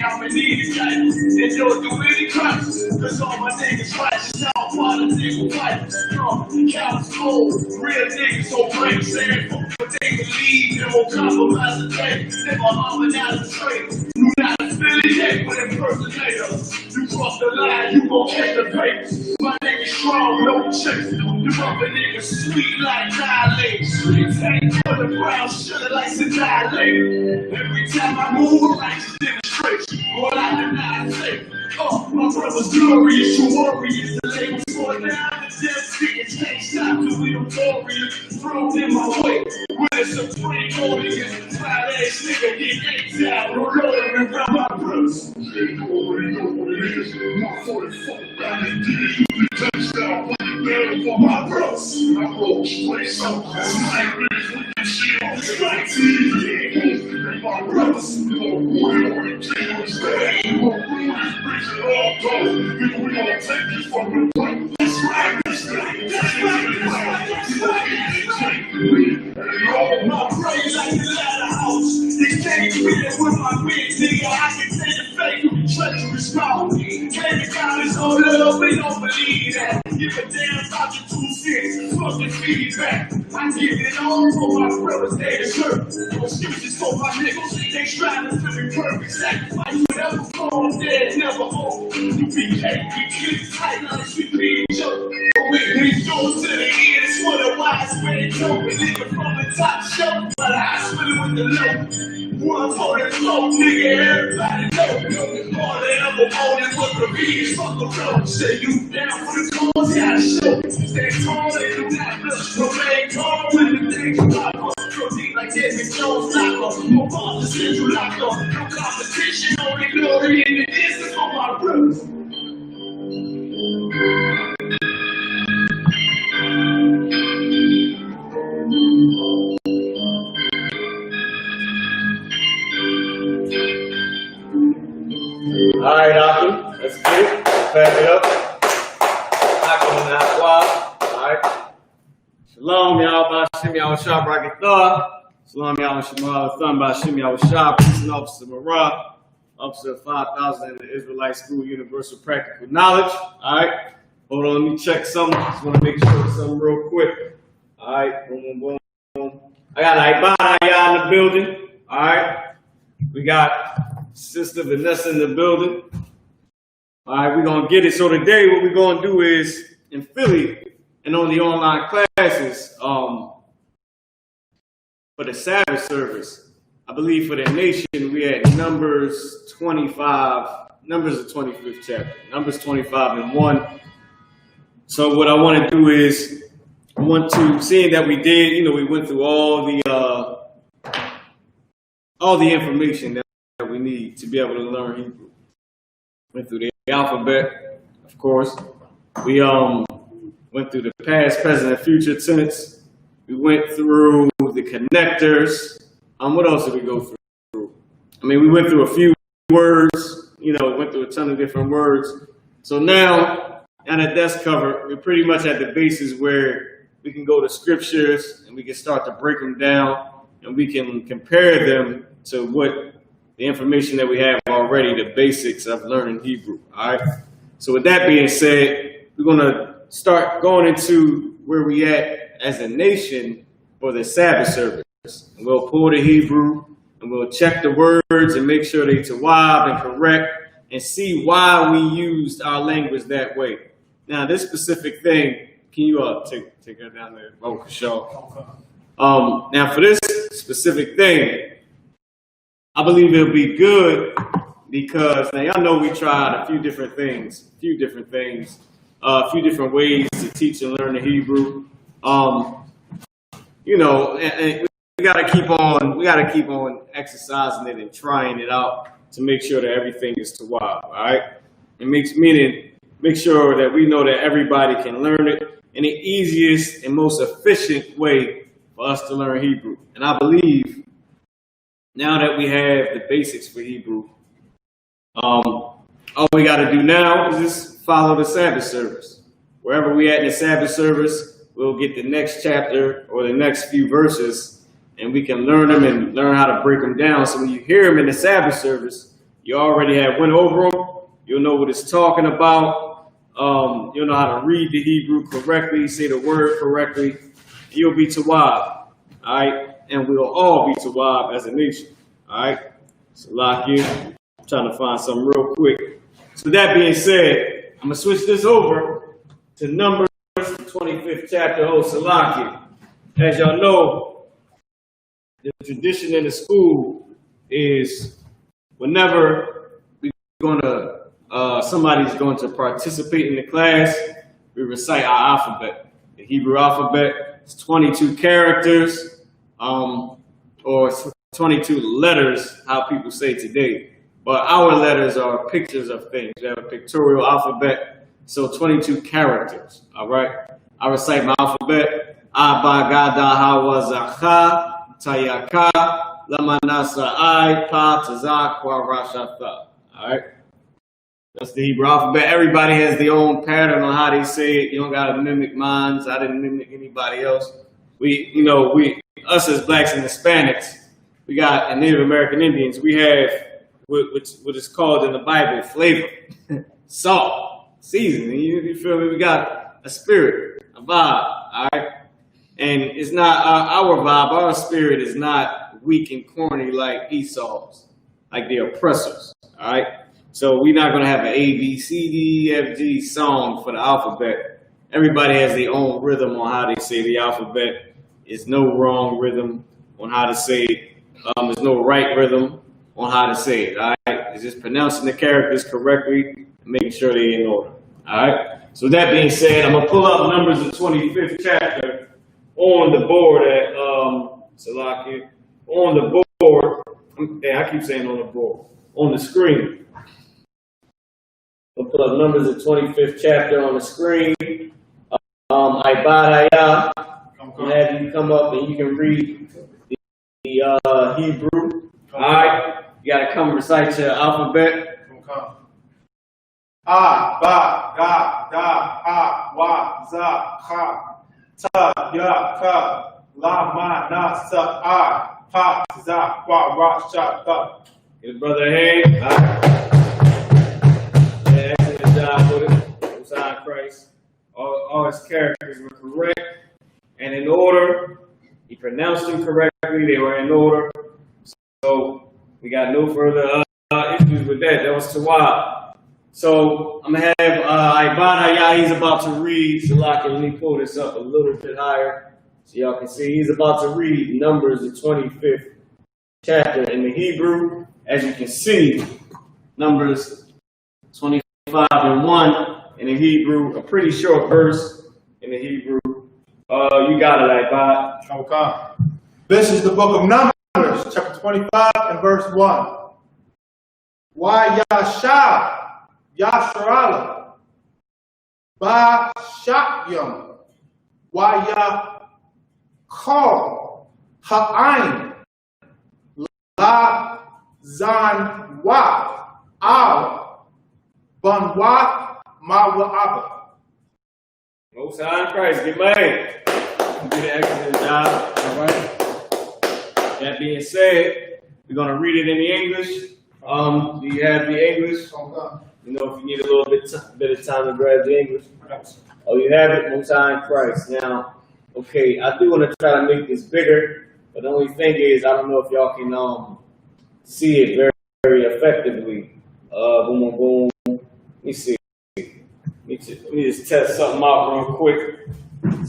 I'm in need of guidance. And don't do any crimes, cause all my niggas righteous. All politics fight. Counts cold, real niggas so brave, saying but they believe they won't compromise the day. Never harmonize the trade. You not affiliate with impersonators. You cross the line, you gon' catch the papers. My niggas strong, no chase. You rubber niggas sweet like dilate. Sweet tank for the brown sugar like to dilate. Every time I move, I just demonstrate. All I deny is safe. Oh, my brother's glorious, you warriors. The label's going down, the death tickets can't stop till we notorious. Thrown in my way, with a supreme audience. Fat ass nigga, get eight out, roll over and grab my brothers. You already know what it is. 144 back in D. Touchdown, put it down for my brothers. I roll straight so smack bitch with this shit on straight TV. And my brothers, you gon' ruin on the killers. You gon' ruin this bitch at all costs. We gon' take you from the right. That's right, that's right, that's right, that's right. And all my praise like the ladder house. They can't be there with my bitch, nigga. I can take the fake, treacherous smile. Can't be down this whole love, we don't believe that. Give a damn about your 2 cents, fucking feedback. I give it all for my brothers, they deserve. No excuses for my niggas, they striving to be perfect. Sacrifice whatever falls, dead, never home. You be cake, we click tight like sweet pea joke. We go to the end, it's what a wise man told me. Nigga from the top shelf, but I split it with the low. One for the flow, nigga, everybody know. All they ever wanted was the beat, fuck the road. Say you down for the cause, gotta show it. Stay tall, they do not look. Remain calm when the things drop us. Protein like David Jones, locker. No boss, the central locker. No competition, only glory in the distance for my brothers. All right, Akim, let's get it. Back it up. Akim and Aqua. All right. Shalom, y'all. Bashim Yahweh Shah Brakatah. Shalom, Yahweh Shemal Thumb. Bashim Yahweh Shah. Peace and Officer Marah. Officer 5000 in the Israelite School Universal Practical Knowledge. All right. Hold on, let me check something. Just want to make sure something real quick. All right. Boom, boom, boom. I got Ibada in the building. All right. We got Sister Vanessa in the building. All right, we're going to get it. So today what we're going to do is, in Philly and on the online classes, for the Sabbath service, I believe for the nation, we had Numbers 25, Numbers the 25th chapter, Numbers 25 and 1. So what I want to do is, I want to, seeing that we did, we went through all the information that we need to be able to learn Hebrew. Went through the alphabet, of course. We went through the past, present, and future tense. We went through the connectors. What else did we go through? I mean, we went through a few words. Went through a ton of different words. So now that that's covered, we're pretty much at the basis where we can go to scriptures and we can start to break them down and we can compare them to what the information that we have already, the basics of learning Hebrew, all right? So with that being said, we're going to start going into where we at as a nation for the Sabbath service. And we'll pull the Hebrew, and we'll check the words and make sure they tawab and correct, and see why we used our language that way. Now, this specific thing, can you take her down there? Oh, for sure. Now, for this specific thing, I believe it'll be good because now y'all know we tried a few different things, a few different ways to teach and learn the Hebrew. And we gotta keep on exercising it and trying it out to make sure that everything is tawab, all right? Make sure that we know that everybody can learn it in the easiest and most efficient way for us to learn Hebrew. And I believe now that we have the basics for Hebrew, all we got to do now is just follow the Sabbath service. Wherever we at in the Sabbath service, we'll get the next chapter or the next few verses, and we can learn them and learn how to break them down. So when you hear them in the Sabbath service, You already have went over them. You'll know what it's talking about. You'll know how to read the Hebrew correctly, say the word correctly. You'll be Tawab, all right? And we'll all be Tawab as a nation, all right? So lock in. I'm trying to find something real quick. So that being said, I'm gonna switch this over to Numbers, the 25th chapter of Salakia. As y'all know, the tradition in the school is whenever somebody's going to participate in the class, we recite our alphabet. The Hebrew alphabet is 22 characters, or 22 letters, how people say today. But our letters are pictures of things. We have a pictorial alphabet, so 22 characters, all right? I recite my alphabet. Abba, Gada, Hawa, Zacha, Tayaka, Lamanasa, I, Pa, Tazak, Kwa, Rashatha. All right? That's the Hebrew alphabet. Everybody has their own pattern on how they say it. You don't got to mimic mine. I didn't mimic anybody else. Us as blacks and Hispanics, we got, and Native American Indians, we have what is called in the Bible flavor, salt, seasoning. You feel me? We got a spirit, a vibe, all right? And it's not our vibe, our spirit is not weak and corny like Esau's, like the oppressors, all right? So we're not going to have an A, B, C, D, E, F, G song for the alphabet. Everybody has their own rhythm on how they say the alphabet. There's no wrong rhythm on how to say it. There's no right rhythm on how to say it, all right? It's just pronouncing the characters correctly and making sure they're in order, all right? So that being said, I'm going to pull up Numbers, the 25th chapter, on the board at Salakia, on the board. I keep saying on the board, on the screen. We'll put up Numbers, the 25th chapter on the screen. Ibadayah, I'll have you come up and you can read the Hebrew. All right, you gotta come recite your alphabet. A, ba, ga, da, ha, wa, za, ha. Ta, ya, ka, la, ma, na, sa, I, pa, za, wa, ra, sha, ta. Get a brother a hand. All right. Yeah, excellent job with it. Beside Christ. All his characters were correct and in order. He pronounced them correctly. They were in order. So we got no further issues with that. That was Tawab. So I'm gonna have Ibadayah, he's about to read. Salaki, let me pull this up a little bit higher so y'all can see. He's about to read Numbers, the 25th chapter in the Hebrew. As you can see, Numbers 25 and 1 in the Hebrew, a pretty short verse in the Hebrew. You got it, Ibad. Okay. This is the book of Numbers, chapter 25 and verse 1. Why Yasha? Yasharala, Ba Shakyam, Waya Kal, Ha'ain, La Zan Wa, Al, Banwa, Mawa'aba. Most High in Christ, get made. You did an excellent job, all right? That being said, we're going to read it in the English. Do you have the English? You know, if you need a little bit of time to grab the English. Oh, you have it? Most High in Christ. Now, okay, I do want to try to make this bigger, but the only thing is, I don't know if y'all can see it very, very effectively. Boom, boom, boom. Let me see. Let me just test something out real quick.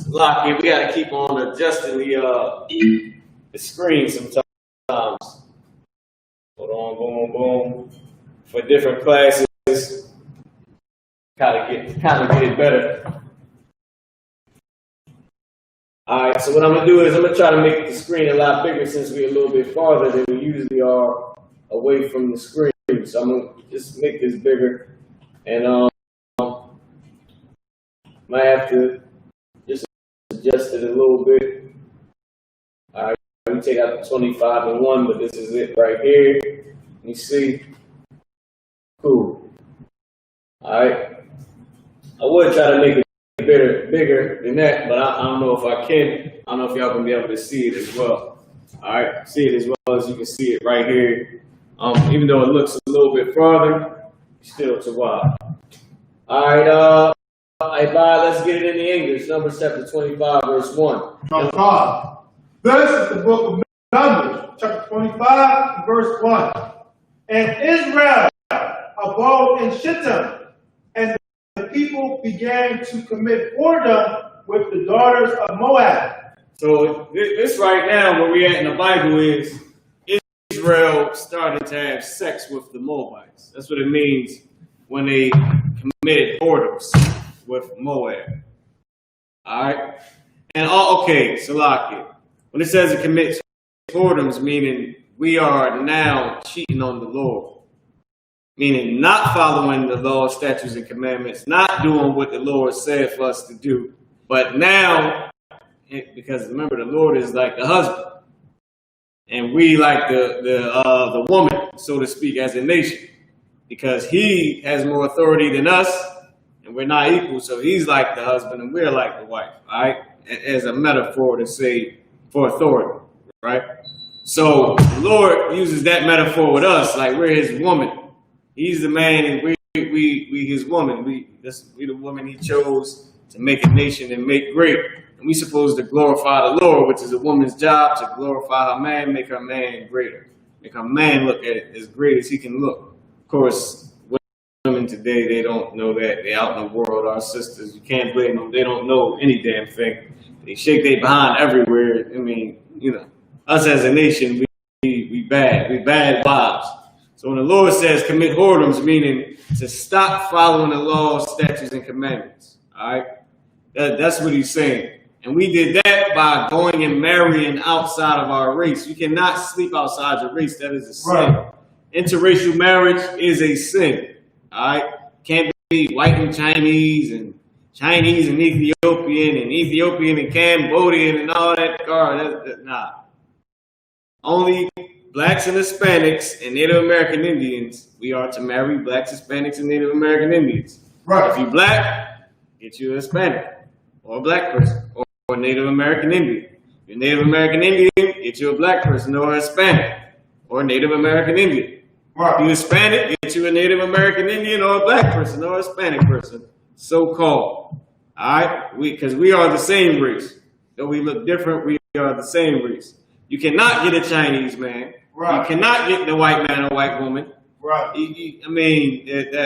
Lock in. We got to keep on adjusting the screen sometimes. Hold on, boom, boom. For different classes, kind of get it better. All right, so what I'm gonna do is I'm gonna try to make the screen a lot bigger since we're a little bit farther than we usually are away from the screen. So I'm gonna just make this bigger, and might have to just adjust it a little bit. All right, we take out the 25 and 1, but this is it right here. You see, cool. All right, I would try to make it bigger than that, but I don't know if I can. I don't know if y'all can be able to see it as well. All right, see it as well as you can see it right here Even though it looks a little bit farther, still to wide. All right, bye. Let's get it in the English. Numbers chapter 25, verse 1. Number 5. This is the book of Numbers, chapter 25, verse 1. And Israel abode in Shittim, and the people began to commit whoredom with the daughters of Moab. So this right now, where we at in the Bible is Israel started to have sex with the Moabites. That's what it means when they committed whoredoms with Moab. All right? And Salaki. When it says it commits whoredoms, meaning we are now cheating on the Lord. Meaning not following the law, statutes, and commandments, not doing what the Lord said for us to do. But now, because remember, the Lord is like the husband. And we like the woman, so to speak, as a nation. Because he has more authority than us, and we're not equal. So he's like the husband, and we're like the wife, all right? As a metaphor to say for authority, right? So the Lord uses that metaphor with us, like we're his woman. He's the man, and we his woman. We the woman he chose to make a nation and make great. And we're supposed to glorify the Lord, which is a woman's job, to glorify her man, make her man greater. Make her man look at it as great as he can look. Of course, women today, they don't know that. They're out in the world, our sisters. You can't blame them. They don't know any damn thing. They shake their behind everywhere. I mean, us as a nation, we bad. We bad wives. So when the Lord says commit whoredoms, meaning to stop following the law, statutes, and commandments. All right? That's what he's saying. And we did that by going and marrying outside of our race. You cannot sleep outside your race. That is a sin. Right. Interracial marriage is a sin. All right? Can't be white and Chinese and Ethiopian and Cambodian and all that. Nah. Only blacks and Hispanics and Native American Indians, we are to marry blacks, Hispanics, and Native American Indians. Right. If you're black, get you a Hispanic or a black person or Native American Indian. If you're Native American Indian, get you a black person or a Hispanic or a Native American Indian. Right. If you're Hispanic, get you a Native American Indian or a black person or a Hispanic person, so-called. All right? Because we are the same race. Though we look different, we are the same race. You cannot get a Chinese man. Right. You cannot get the white man or white woman. Right.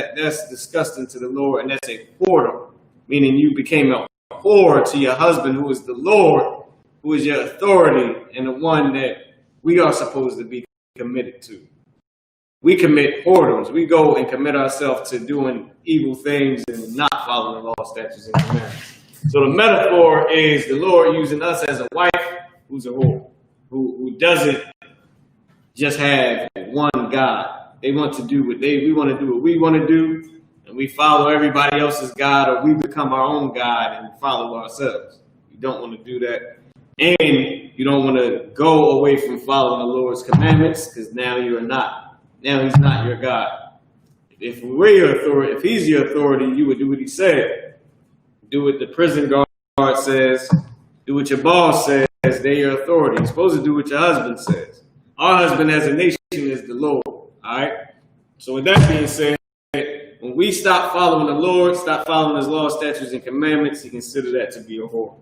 That's disgusting to the Lord, and that's a whoredom, meaning you became a whore to your husband, who is the Lord, who is your authority, and the one that we are supposed to be committed to. We commit whoredoms. We go and commit ourselves to doing evil things and not following the law, statutes, and commandments. So the metaphor is the Lord using us as a wife who's a whore, who doesn't just have one God. They want to do we want to do what we want to do, and we follow everybody else's God, or we become our own God and follow ourselves. You don't want to do that. And you don't want to go away from following the Lord's commandments, because now you are not. Now he's not your God. If we're your authority, if he's your authority, you would do what he said. Do what the prison guard says. Do what your boss says. They're your authority. You're supposed to do what your husband says. Our husband as a nation is the Lord. All right? So with that being said, when we stop following the Lord, stop following his laws, statutes, and commandments, he consider that to be a whore. All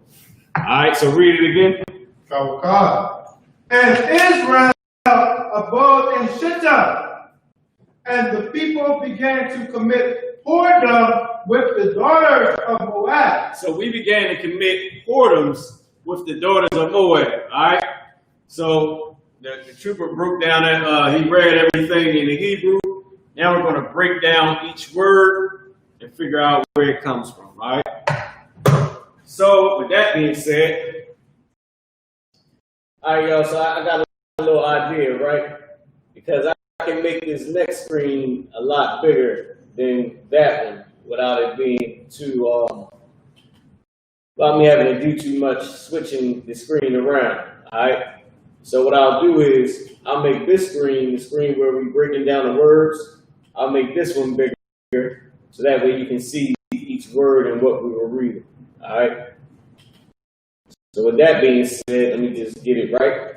right, so read it again. And Israel abode in Shittim, and the people began to commit whoredom with the daughters of Moab. So we began to commit whoredoms with the daughters of Moab. All right. So the trooper broke down that he read everything in the Hebrew. Now we're going to break down each word and figure out where it comes from. All right. So with that being said, all right, y'all. So I got a little idea, right? Because I can make this next screen a lot bigger than that one without it being too, without me having to do too much switching the screen around, all right? So what I'll do is I'll make this screen, the screen where we're breaking down the words, I'll make this one bigger so that way you can see each word and what we were reading, all right? So with that being said, let me just get it right.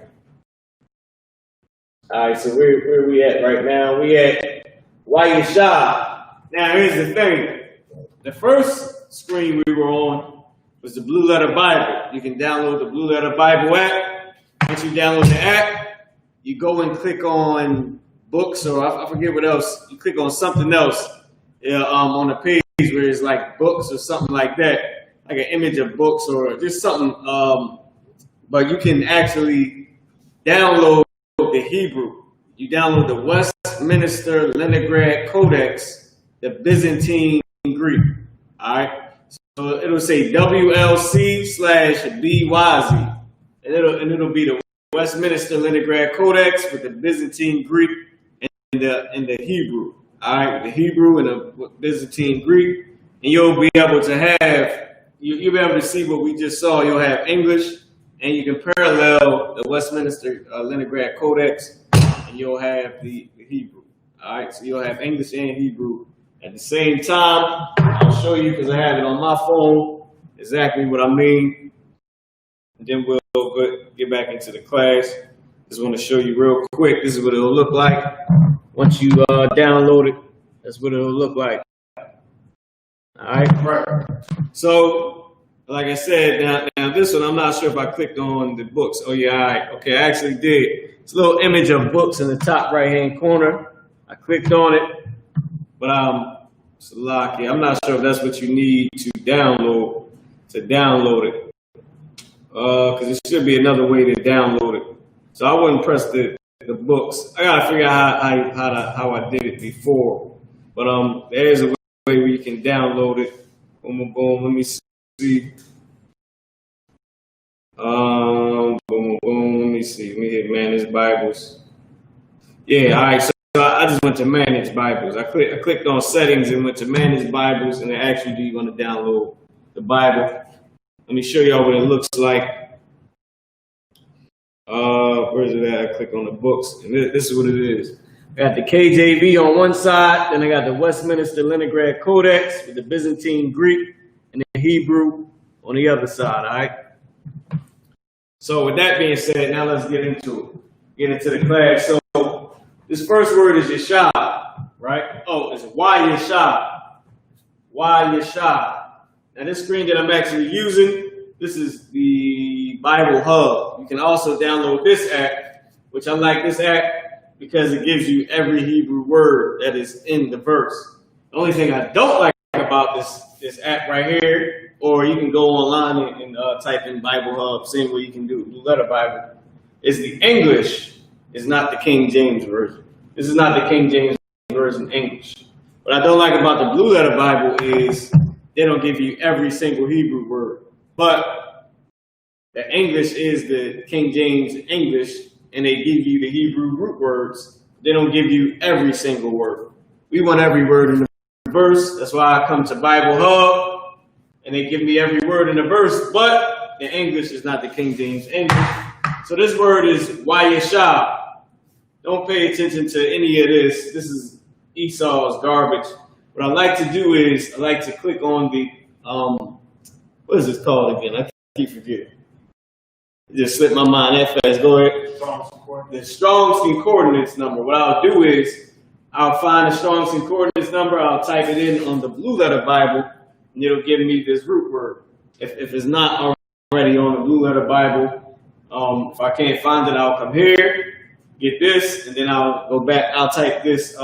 All right, so where we at right now? We at Wayashab. Now here's the thing. The first screen we were on was the Blue Letter Bible. You can download the Blue Letter Bible app. Once you download the app, you go and click on books, or I forget what else. You click on something else on the page where it's like books or something like that, like an image of books or just something. But you can actually download the Hebrew. You download the Westminster Leningrad Codex, the Byzantine Greek. All right. So it'll say WLC/BYZ, and it'll be the Westminster Leningrad Codex with the Byzantine Greek and the Hebrew. All right, with the Hebrew and the Byzantine Greek, and you'll be able to you'll be able to see what we just saw. You'll have English, and you can parallel the Westminster Leningrad Codex, and you'll have the Hebrew. All right, so you'll have English and Hebrew at the same time. I'll show you because I have it on my phone exactly what I mean, and then we'll get back into the class. Just want to show you real quick. This is what it'll look like once you download it. That's what it'll look like. All right. Right. So, like I said, now this one, I'm not sure if I clicked on the books. Oh yeah, all right. Okay, I actually did. It's a little image of books in the top right-hand corner. I clicked on it, but it's locked here. I'm not sure if that's what you need to download it. Because there should be another way to download it. So I wouldn't press the books. I gotta figure out how I did it before. But there's a way where you can download it. Boom, boom, boom. Let me see. Boom, boom, boom. Let me see. Let me hit Manage Bibles. Yeah. All right. So I just went to Manage Bibles. I clicked on Settings and went to Manage Bibles, and it actually do you want to download the Bible. Let me show y'all what it looks like. Where is it at? I click on the books, and this is what it is. I got the KJV on one side, then I got the Westminster Leningrad Codex with the Byzantine Greek and the Hebrew on the other side, all right? So with that being said, now let's get into the class. So this first word is Yashab, right? Oh, it's Wayashab. Now this screen that I'm actually using, this is the Bible Hub. You can also download this app, which I like this app because it gives you every Hebrew word that is in the verse. The only thing I don't like about this app right here, or you can go online and type in Bible Hub, same way you can do Blue Letter Bible, is the English is not the King James Version. This is not the King James Version English. What I don't like about the Blue Letter Bible is they don't give you every single Hebrew word. But the English is the King James English, and they give you the Hebrew root words. They don't give you every single word. We want every word in the verse. That's why I come to Bible Hub, and they give me every word in the verse, but the English is not the King James English. So this word is Wayashab. Don't pay attention to any of this. This is Esau's garbage. What I like to do is I like to click on the, what is this called again? I keep forgetting. It just slipped my mind that fast. Go ahead. The Strong's Concordance number. What I'll do is I'll find the Strong's Concordance number. I'll type it in on the Blue Letter Bible, and it'll give me this root word. If it's not already on the Blue Letter Bible, if I can't find it, I'll come here, get this, and then I'll go back. I'll type this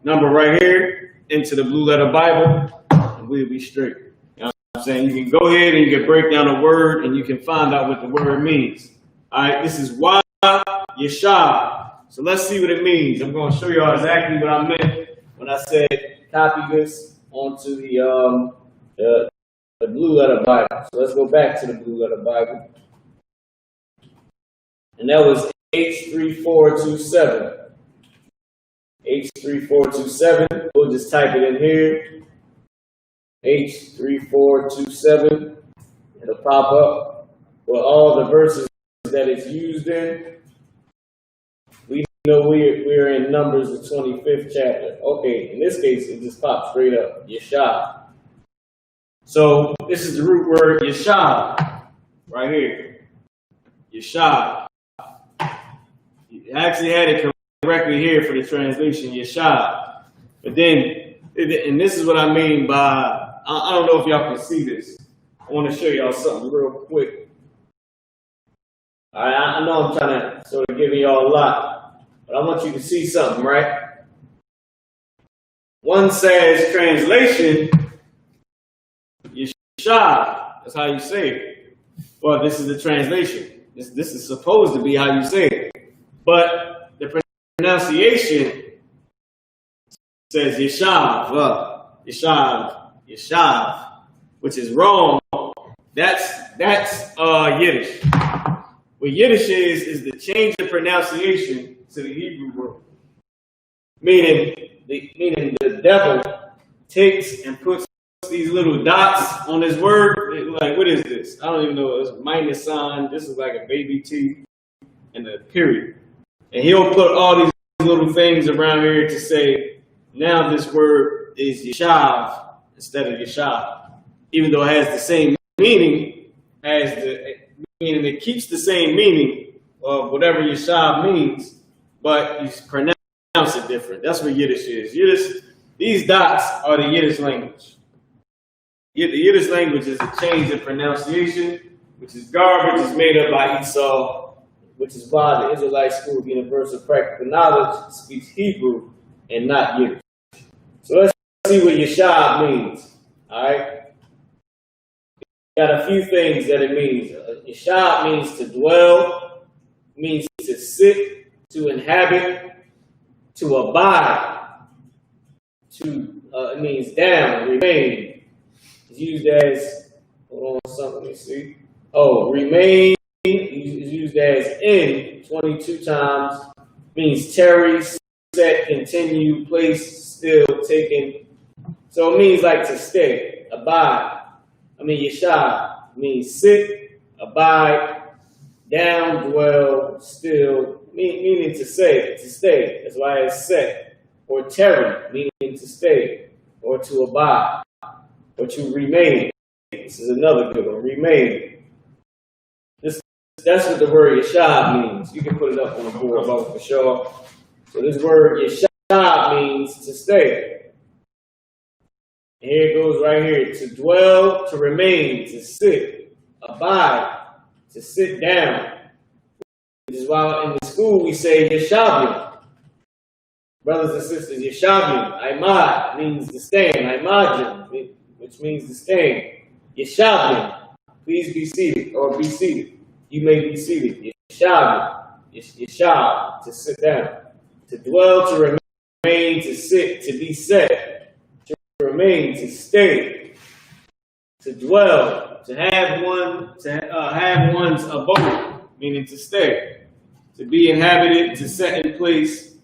number right here into the Blue Letter Bible, and we'll be straight. You know what I'm saying? You can go ahead and you can break down a word, and you can find out what the word means. All right, this is Wayashab. So let's see what it means. I'm going to show y'all exactly what I meant when I said copy this onto the Blue Letter Bible. So let's go back to the Blue Letter Bible. And that was H3427. H3427. We'll just type it in here. H3427. It'll pop up with all the verses that it's used in. We know we're in Numbers, the 25th chapter. Okay, in this case, it just pops straight up. Yashab. So this is the root word Yashab right here. Yashab. You actually had it directly here for the translation, Yeshab. But then, and this is what I mean by, I don't know if y'all can see this. I want to show y'all something real quick. All right, I know I'm trying to sort of give y'all a lot, but I want you to see something, right? One says translation, Yeshab. That's how you say it. Well, this is the translation. This is supposed to be how you say it. But the pronunciation says Yeshav, Yeshav, which is wrong. That's Yiddish. What Yiddish is the change of pronunciation to the Hebrew word. Meaning the devil takes and puts these little dots on his word. Like, what is this? I don't even know. It's a minus sign. This is like a baby T and a period. And he'll put all these little things around here to say, now this word is Yeshav instead of Yeshav. Even though it has the same meaning as meaning it keeps the same meaning of whatever Yeshav means, but you pronounce it different. That's what Yiddish is. Yiddish, these dots are the Yiddish language. The Yiddish language is a change in pronunciation, which is garbage. It's made up by Esau, which is why the Israelite School of Universal Practical Knowledge speaks Hebrew and not Yiddish. So let's see what Yeshab means. All right. Got a few things that it means. Yeshab means to dwell, means to sit, to inhabit, to abide, it means down, remain. It's used as, hold on, something, let me see. Oh, remain is used as in 22 times, means tarry, set, continue, place, still, taken. So it means like to stay, abide. Yeshab means sit, abide, down, dwell, still, meaning to stay. That's why it's set. Or tarry, meaning to stay, or to abide, or to remain. This is another good one, remain. That's what the word Yeshab means. You can put it up on the board above for sure. So this word Yeshab means to stay. And here it goes right here, to dwell, to remain, to sit, abide, to sit down. Which is why in the school we say Yeshavim. Brothers and sisters, Yeshavim, Aimad means to stand, Aimajim, which means to stand. Yeshavim, please be seated, or be seated. You may be seated. Yeshavim, Yeshav, to sit down. To dwell, to remain, to sit, to be set. To remain, to stay. To dwell, to have one's abode, meaning to stay. To be inhabited, to set in place,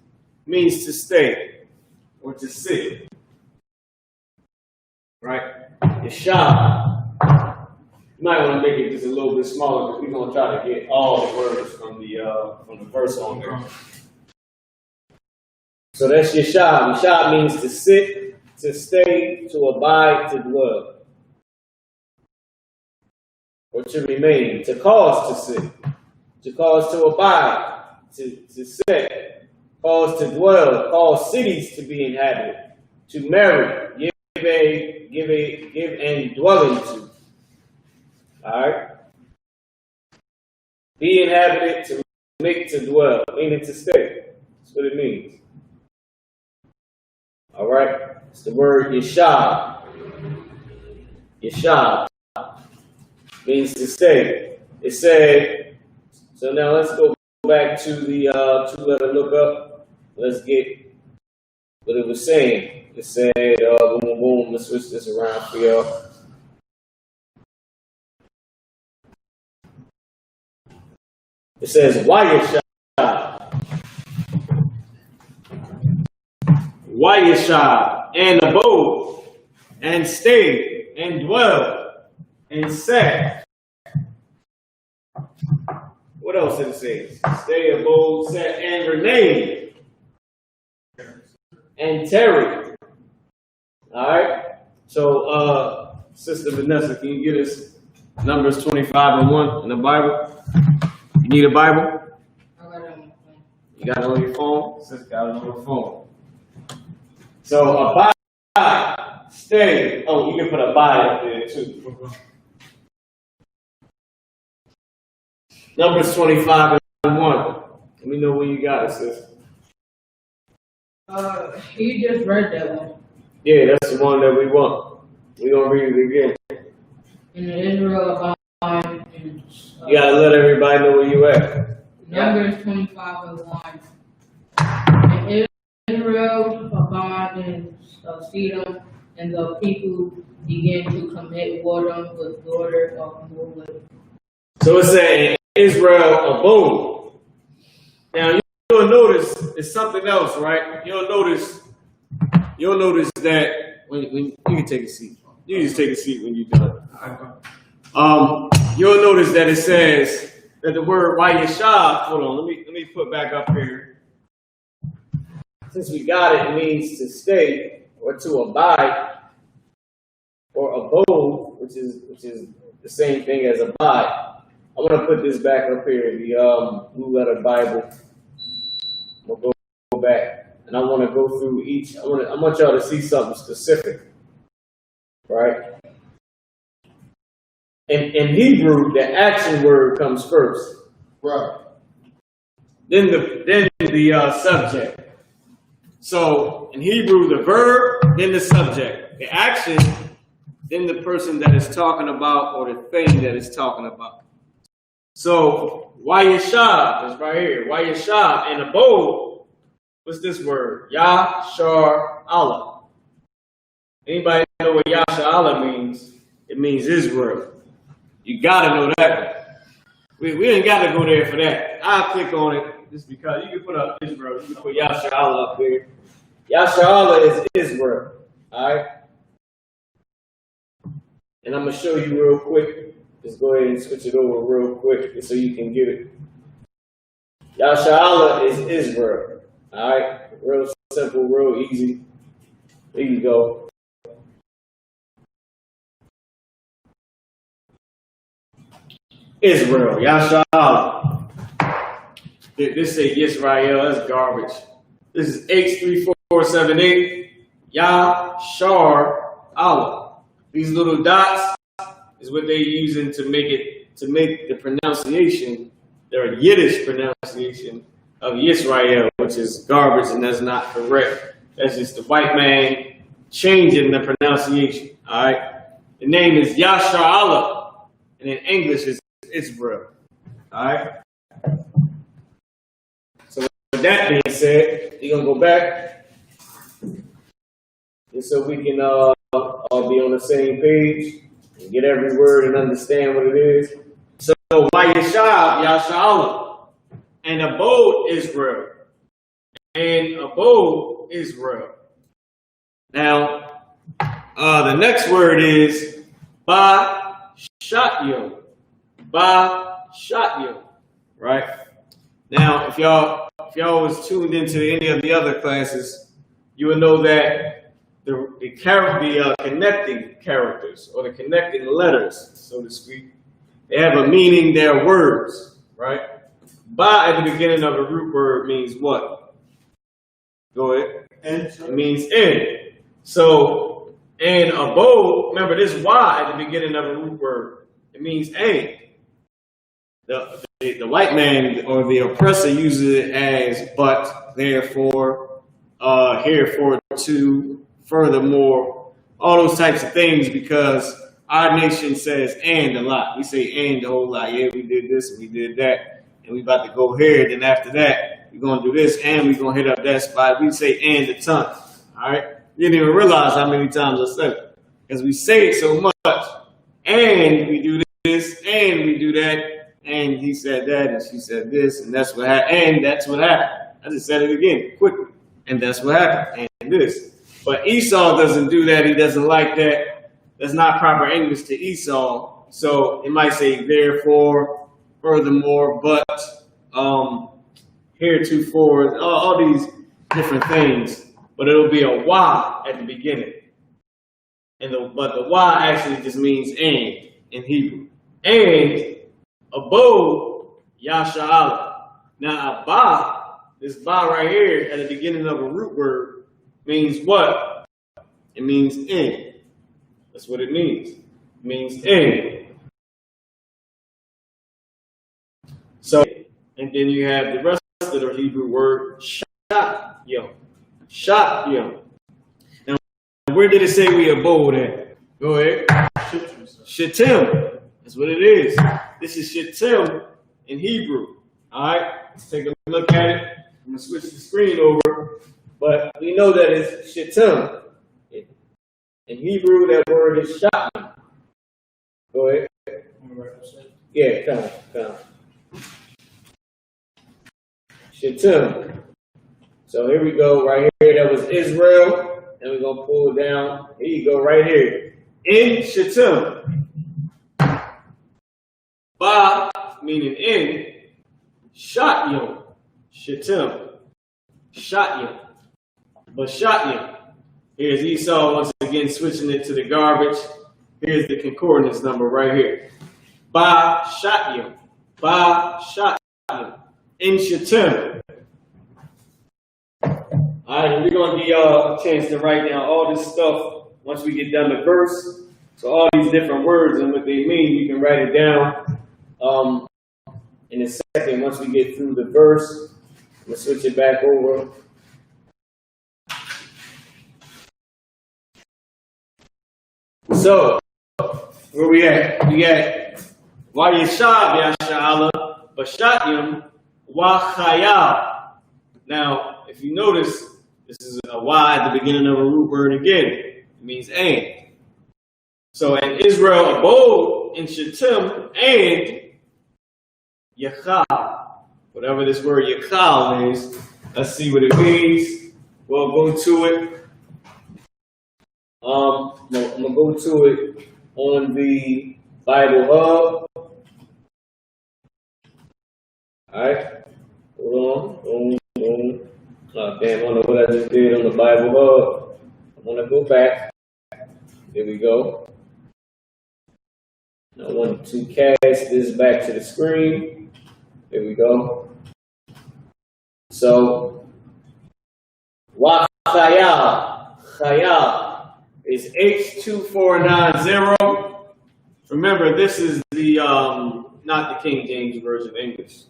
means to stay or to sit. Right? Yeshab. You might want to make it just a little bit smaller because we're going to try to get all the words from the verse on there. So that's Yeshab. Yeshab means to sit, to stay, to abide, to dwell. Or to remain, to cause to sit, to cause to abide, to set, cause to dwell, cause cities to be inhabited, to marry, give and dwell into. Alright? Be inhabited, to make, to dwell, meaning to stay. That's what it means. Alright? It's the word Yeshab. Yeshab means to stay. It said, so now let's go back to the two-letter lookup. Let's get what it was saying. It said, boom, boom, boom. Let's switch this around for y'all. It says, Wayeshab, and abode, and stay, and dwell, and set. What else did it say? Stay, abode, set, and remain. And tarry. Alright? So, Sister Vanessa, can you get us Numbers 25 and 1 in the Bible? You need a Bible? You got it on your phone? Sis got it on her phone. So abide, stay. Oh, you can put abide up there too. Numbers 25 and 1. Let me know when you got it, sis. You just read that one. Yeah, that's the one that we want. We're going to read it again. In Israel abide in You got to let everybody know where you at. Numbers 25 and 1. And Israel abide in Sidon, and the people began to commit whoredom with daughters of Moab. So it's saying Israel abode. Now you'll notice it's something else, right? You'll notice that when you can take a seat. You just take a seat when you're done. You'll notice that it says that the word Wayashah, hold on, let me put back up here. Since we got it, it means to stay or to abide or abode, which is the same thing as abide. I'm gonna put this back up here, the Blue Letter Bible. We'll go back, and I want to go through each. I want y'all to see something specific, right? In Hebrew, the action word comes first, Right. then the subject. So in Hebrew, the verb, then the subject, the action, then the person that is talking about or the thing that is talking about. So Wayashah is right here. Wayashah and abode. What's this word? Yashar Allah. Anybody know what Yashar Allah means? It means Israel. You gotta know that. We ain't gotta go there for that. I'll click on it just because you can put up Israel. You can put Yashar Allah up there. Yashar Allah is Israel. Alright? And I'm gonna show you real quick. Just go ahead and switch it over real quick just so you can get it. Yashar Allah is Israel. Alright? Real simple, real easy. There you go. Israel, Yashar Allah. This say Yisrael, that's garbage. This is H3478, Yashar Allah. These little dots is what they're using to make the pronunciation, their Yiddish pronunciation of Yisrael, which is garbage and that's not correct. That's just the white man changing the pronunciation. All right. The name is Yashar Allah, and in English is Israel. All right. So with that being said, you're gonna go back, and so we can all be on the same page and get every word and understand what it is. So Wayashah, Yashar Allah, and abode Israel, and abode Israel. Now, the next word is Ba-Shatyo. Ba-Shatyo, right? Now, if y'all was tuned into any of the other classes, you would know that the connecting characters or the connecting letters, so to speak, they have a meaning. They're words, right? Ba at the beginning of a root word means what? Go ahead. It means in. So, and abode, remember this Y at the beginning of a root word. It means a. The white man or the oppressor uses it as but, therefore, herefore, to, furthermore, all those types of things, because our nation says and a lot. We say and a whole lot. Yeah, we did this and we did that, and we about to go here. Then after that, we're going to do this and we're going to hit up that spot. We say and a ton. All right? You didn't even realize how many times I said it, because we say it so much. And we do this and we do that. And he said that, and she said this, and that's what happened. And that's what happened. I just said it again, quickly. And that's what happened. And this. But Esau doesn't do that. He doesn't like that. That's not proper English to Esau. So it might say therefore, furthermore, but, heretofore, all these different things. But it'll be a Y at the beginning. But the Y actually just means and in Hebrew. And abode, Yashar Allah. Now, Abba this ba right here at the beginning of a root word means what? It means in. That's what it means. It means in. So, and then you have the rest of the Hebrew word sha'yim. Sha'yim. Now, where did it say we abode at? Go ahead. Shittim. That's what it is. This is Shittim in Hebrew. All right, let's take a look at it. I'm going to switch the screen over, but we know that it's Shittim. In Hebrew, that word is Sha'yim. Go ahead. Yeah, come. Shittim. So here we go, right here. That was Israel, and we're gonna pull it down. Here you go, right here. In Shittim. Ba meaning in. Sha'yim. Shittim. Sha'yim. But Sha'yim. Here's Esau once again switching it to the garbage. Here's the concordance number right here. Ba Sha'yim. Ba Sha'yim. In Shittim. Alright, we're going to give y'all a chance to write down all this stuff once we get done the verse. So all these different words and what they mean, you can write it down in a second once we get through the verse. We'll switch it back over. So, where we at? We at Vayeshab Yasha'ala Basha'yim Wachayab. Now, if you notice, this is a Y at the beginning of a root word again. It means and. So, and Israel abode in Shittim and Yachal. Whatever this word Yachal is, let's see what it means. We'll go to it. I'm going to go to it on the Bible Hub. Alright. Hold on. Oh, damn, I don't know what I just did on the Bible Hub. I'm going to go back. There we go. I want to cast this back to the screen. There we go. So, Chayal is H2490. Remember, this is the not the King James Version English.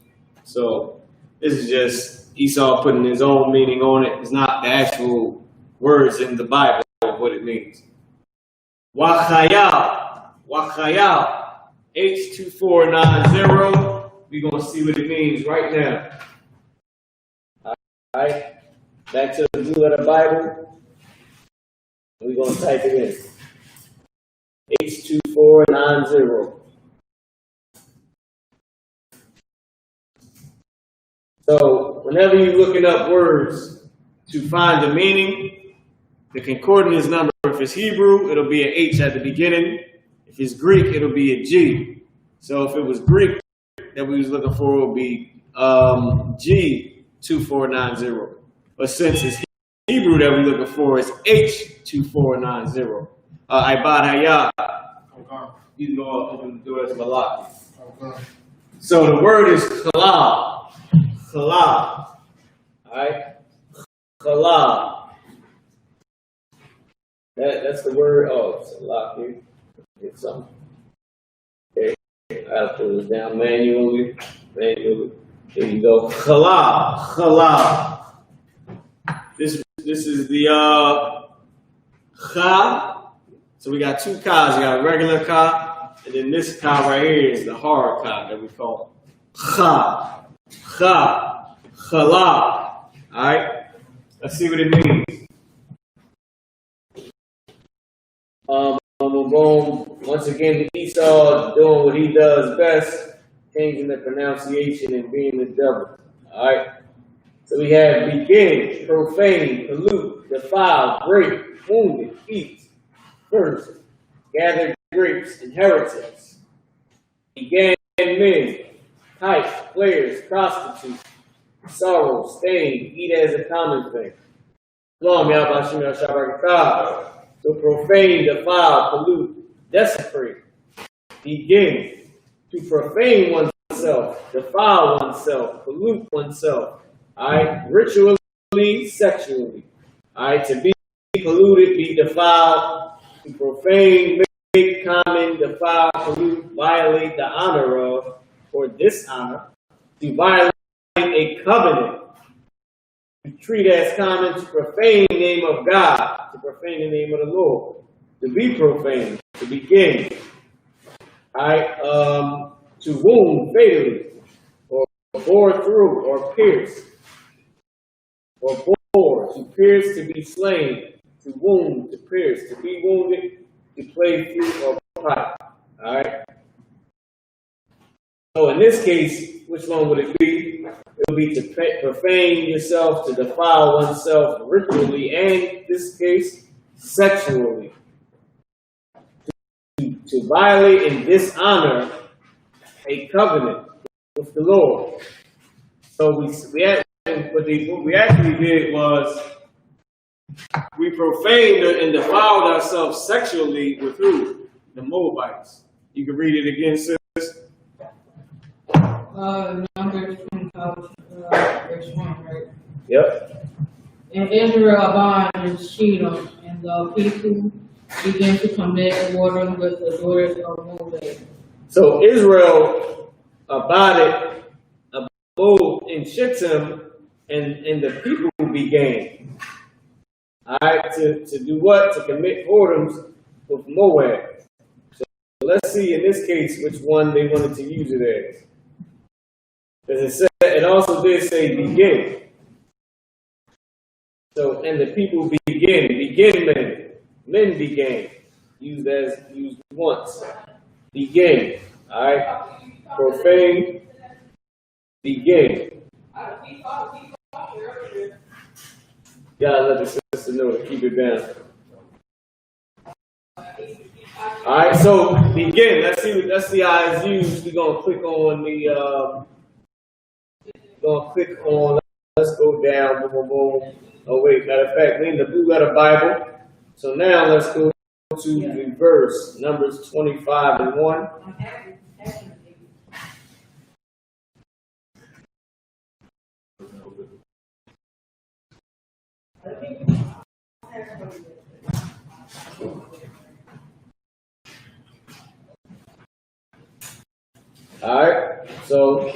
So this is just Esau putting his own meaning on it. It's not the actual words in the Bible of what it means. Wachayal, H2490. We're gonna see what it means right now. All right, back to the Blue Letter Bible. We're going to type it in. H2490. So, whenever you're looking up words to find the meaning, the concordance number, if it's Hebrew, it'll be an H at the beginning. If it's Greek, it'll be a G. So, if it was Greek that we was looking for, it would be G2490. But since it's Hebrew that we're looking for is H2490. Ibad Hayah. You can go up and do it as Malak. So the word is Chalal. Chalal. Alright? Chalal. That's the word. Oh, it's a lot here. Get something. Okay. I'll put this down manually. There you go. Chalal. Chalal. This is the Cha. So we got two Kas. We got a regular Ka, and then this Ka right here is the hard Ka that we call Cha. Cha. Chala. Alright? Let's see what it means. Once again, Esau doing what he does best, changing the pronunciation and being the devil. Alright? So we have begin, profane, pollute, defile, break, wounded, eat, first, gather grapes, inheritance. Began men, pipe, players, prostitute, sorrow, stain, eat as a common thing. So profane, defile, pollute, desecrate. Begin, to profane oneself, defile oneself, pollute oneself. All right, ritually, sexually. All right, to be polluted, be defiled, to profane, make common, defile, pollute, violate the honor of, or dishonor, to violate a covenant, to treat as common, to profane the name of God, to profane the name of the Lord, to be profane, to begin, all right, to wound fatally, or bore through, or pierce, or bore, to pierce, to be slain, to wound, to pierce, to be wounded, to play flute or pipe. All right. So in this case, which one would it be? It would be to profane yourself, to defile oneself ritually, and in this case, sexually. To violate and dishonor a covenant with the Lord. So what we actually did was we profaned and defiled ourselves sexually with who? The Moabites. You can read it again, sis. Numbers 25, verse 1, right? Yep. And Israel abided in Shittim, and the people began to commit whoredom with the daughters of Moab. So Israel abode in Shittim, and the people began. All right, to do what? To commit whoredoms with Moab. So let's see in this case which one they wanted to use it as. Because it also did say begin. So, and the people begin men began, used once. Begin, all right? Profane, begin. Gotta let the sister know to keep it down. All right, so begin. Let's see how it's used. We're gonna click on the. Let's go down. Boom, boom, boom. Oh wait, matter of fact, we in the Blue Letter Bible. So now let's go to the verse, Numbers 25 and 1. All right, so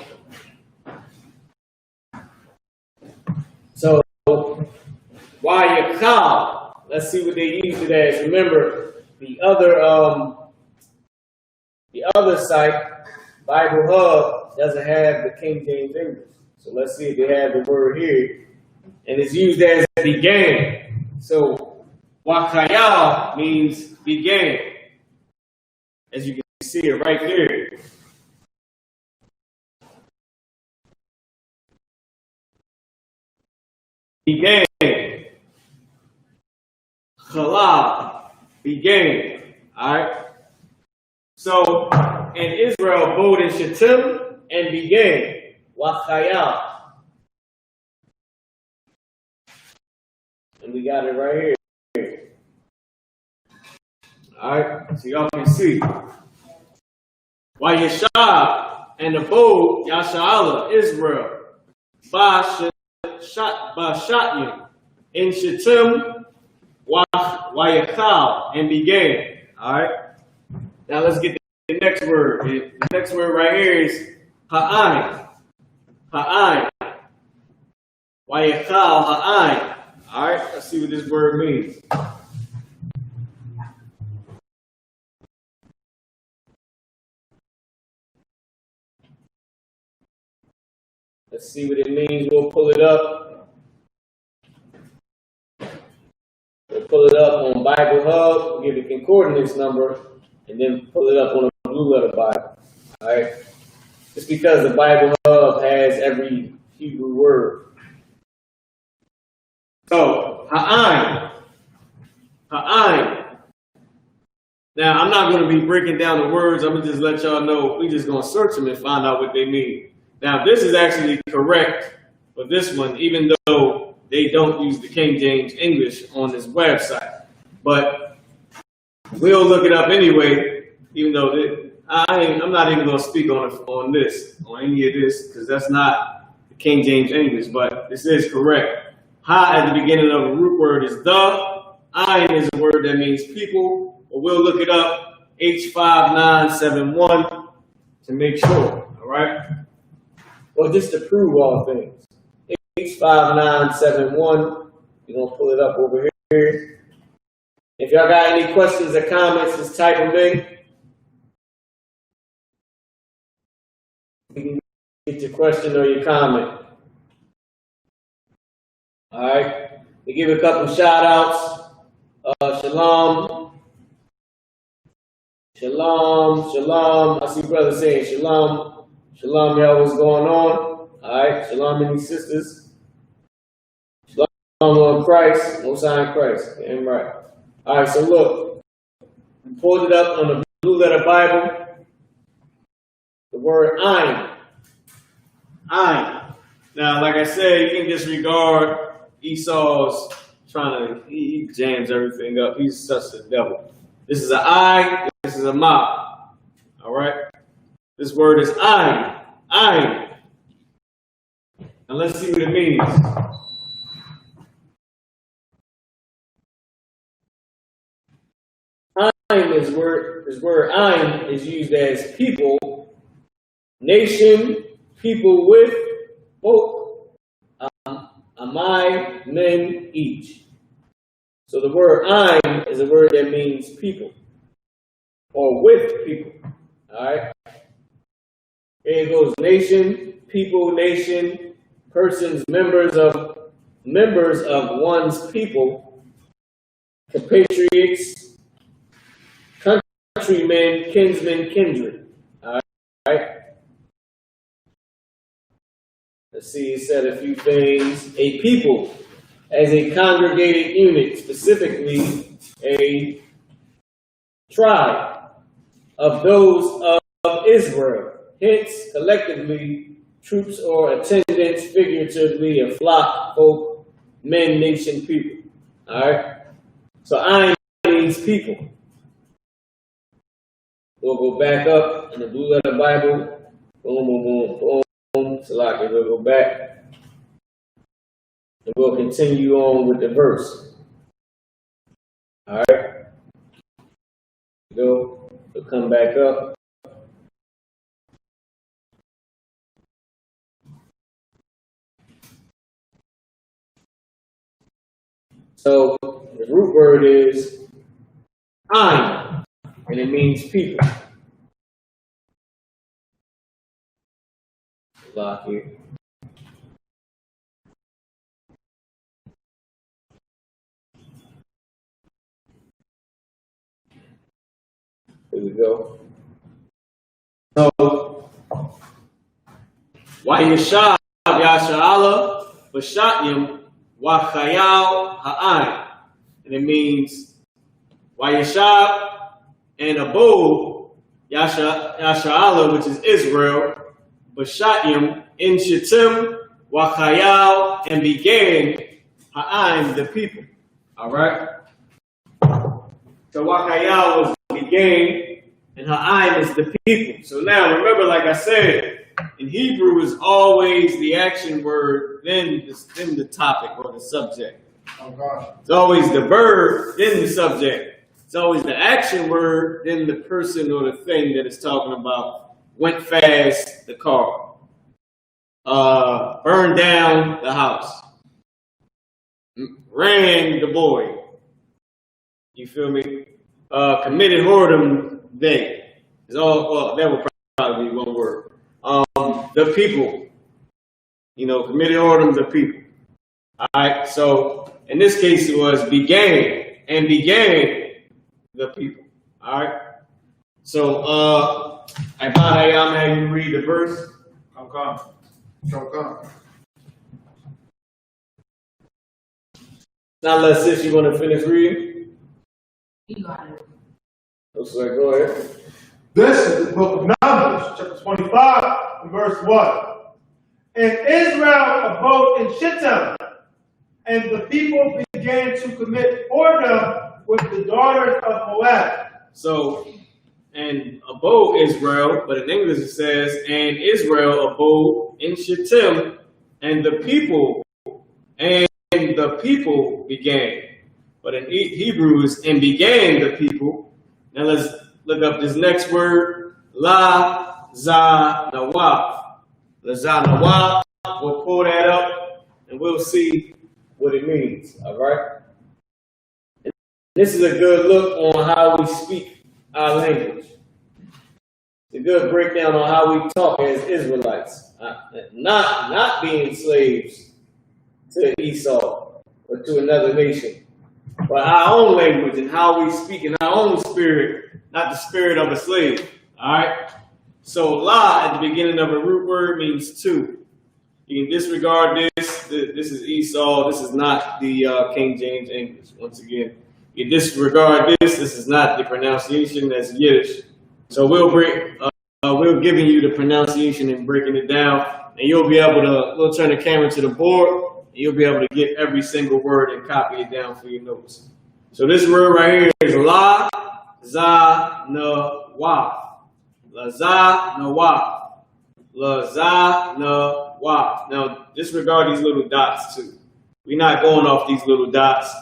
Wayakal, let's see what they used it as. Remember, the other site, Bible Hub, doesn't have the King James English. So let's see if they have the word here. And it's used as began. So Wakayal means began. As you can see it right there. Began. Chalal. Began. Alright? So, and Israel abode in Shittim and began. Wachayal. And we got it right here. Alright? So y'all can see. Wayashab and abode Yasha'ala, Israel. Bashatyin in Shittim, Wayakal, and began. All right. Now let's get the next word. The next word right here is Ha'ain. Ha'ain. Wayakal Ha'ain. All right. Let's see what this word means. Let's see what it means. We'll pull it up. We'll pull it up on Bible Hub, give the concordance number, and then pull it up on a Blue Letter Bible. All right? Just because the Bible Hub has every Hebrew word. So, Ha'ain. Ha'ain. Now, I'm not going to be breaking down the words. I'm going to just let y'all know. We're just going to search them and find out what they mean. Now, this is actually correct for this one, even though they don't use the King James English on this website. But we'll look it up anyway, even though I'm not even going to speak on any of this, because that's not the King James English, but this is correct. Ha at the beginning of a root word is the. Ayin is a word that means people, but we'll look it up, H5971, to make sure, all right? Well, just to prove all things. H5971, we're going to pull it up over here. If y'all got any questions or comments, just type them in. You can get your question or your comment. All right, we give a couple shout outs. Shalom. Shalom, shalom. I see brothers saying shalom. Shalom, y'all, what's going on? All right, shalom, any sisters. Shalom on Christ, Most High in Christ. Damn right. All right, so look, we pulled it up on the Blue Letter Bible. The word ayin. Ayin. Now, like I said, you can disregard Esau's trying to, he jams everything up. He's such a devil. This is an I, this is a ma. All right? This word is ayin. Ayin. And let's see what it means. Ayin is word ayin is used as people, nation, people with, folk, amai, men, each. So the word ayin is a word that means people or with people. All right. Here it goes: nation, people, nation, persons, members of one's people, compatriots, countrymen, kinsmen, kindred. All right. Let's see. It said a few things. A people, as a congregated unit, specifically a tribe of those of Israel. Hence, collectively, troops or attendants, figuratively, a flock, folk, men, nation, people. All right? So ayin means people. We'll go back up in the Blue Letter Bible. Boom, boom, boom, boom. Salaki, we'll go back. And we'll continue on with the verse. All right. Go. We'll come back up. So the root word is ayin, and it means people. Lock here. Here we go. So, Wayashab Yasha'ala Bashatyam Wachayal Ha'ayin. And it means Wayashab and abode Yasha'ala, which is Israel, Bashatyam in Shittim Wachayal, and began Ha'ayin, the people. All right? So Wachayal was began, and Ha'ayin is the people. So now remember, like I said, in Hebrew is always the action word, then the topic or the subject. Oh God. It's always the verb, then the subject. It's always the action word, then the person or the thing that it's talking about. Went fast, the car. Burned down the house. Ran the boy. You feel me? Committed whoredom, they. It's all, well, that would probably be one word. The people. You know, committed whoredom, the people. All right, so in this case it was began the people. All right. So, Ibad, I'm having you read the verse. Okay. Shokan. Now, let's see if you want to finish reading. You got it. Looks like, go ahead. This is the book of Numbers, chapter 25, and verse 1. And Israel abode in Shittim, and the people began to commit whoredom with the daughters of Moab. So, and abode Israel, but in English it says, and Israel abode in Shittim, and the people began. But in Hebrew is and began the people. Now let's look up this next word, la za nawaf. La za nawaf. We'll pull that up and we'll see what it means. All right. And this is a good look on how we speak our language. It's a good breakdown on how we talk as Israelites, not being slaves to Esau or to another nation, but our own language and how we speak in our own spirit, not the spirit of a slave. All right. So la at the beginning of a root word means two. You can disregard this. This is Esau. This is not the King James English. Once again, you disregard this. This is not the pronunciation. That's Yiddish. So we're giving you the pronunciation and breaking it down, and you'll be able to. We'll turn the camera to the board, and you'll be able to get every single word and copy it down for your notes. So this word right here is la za na wa. La za na wa. La za na wa. Now disregard these little dots too. We're not going off these little dots.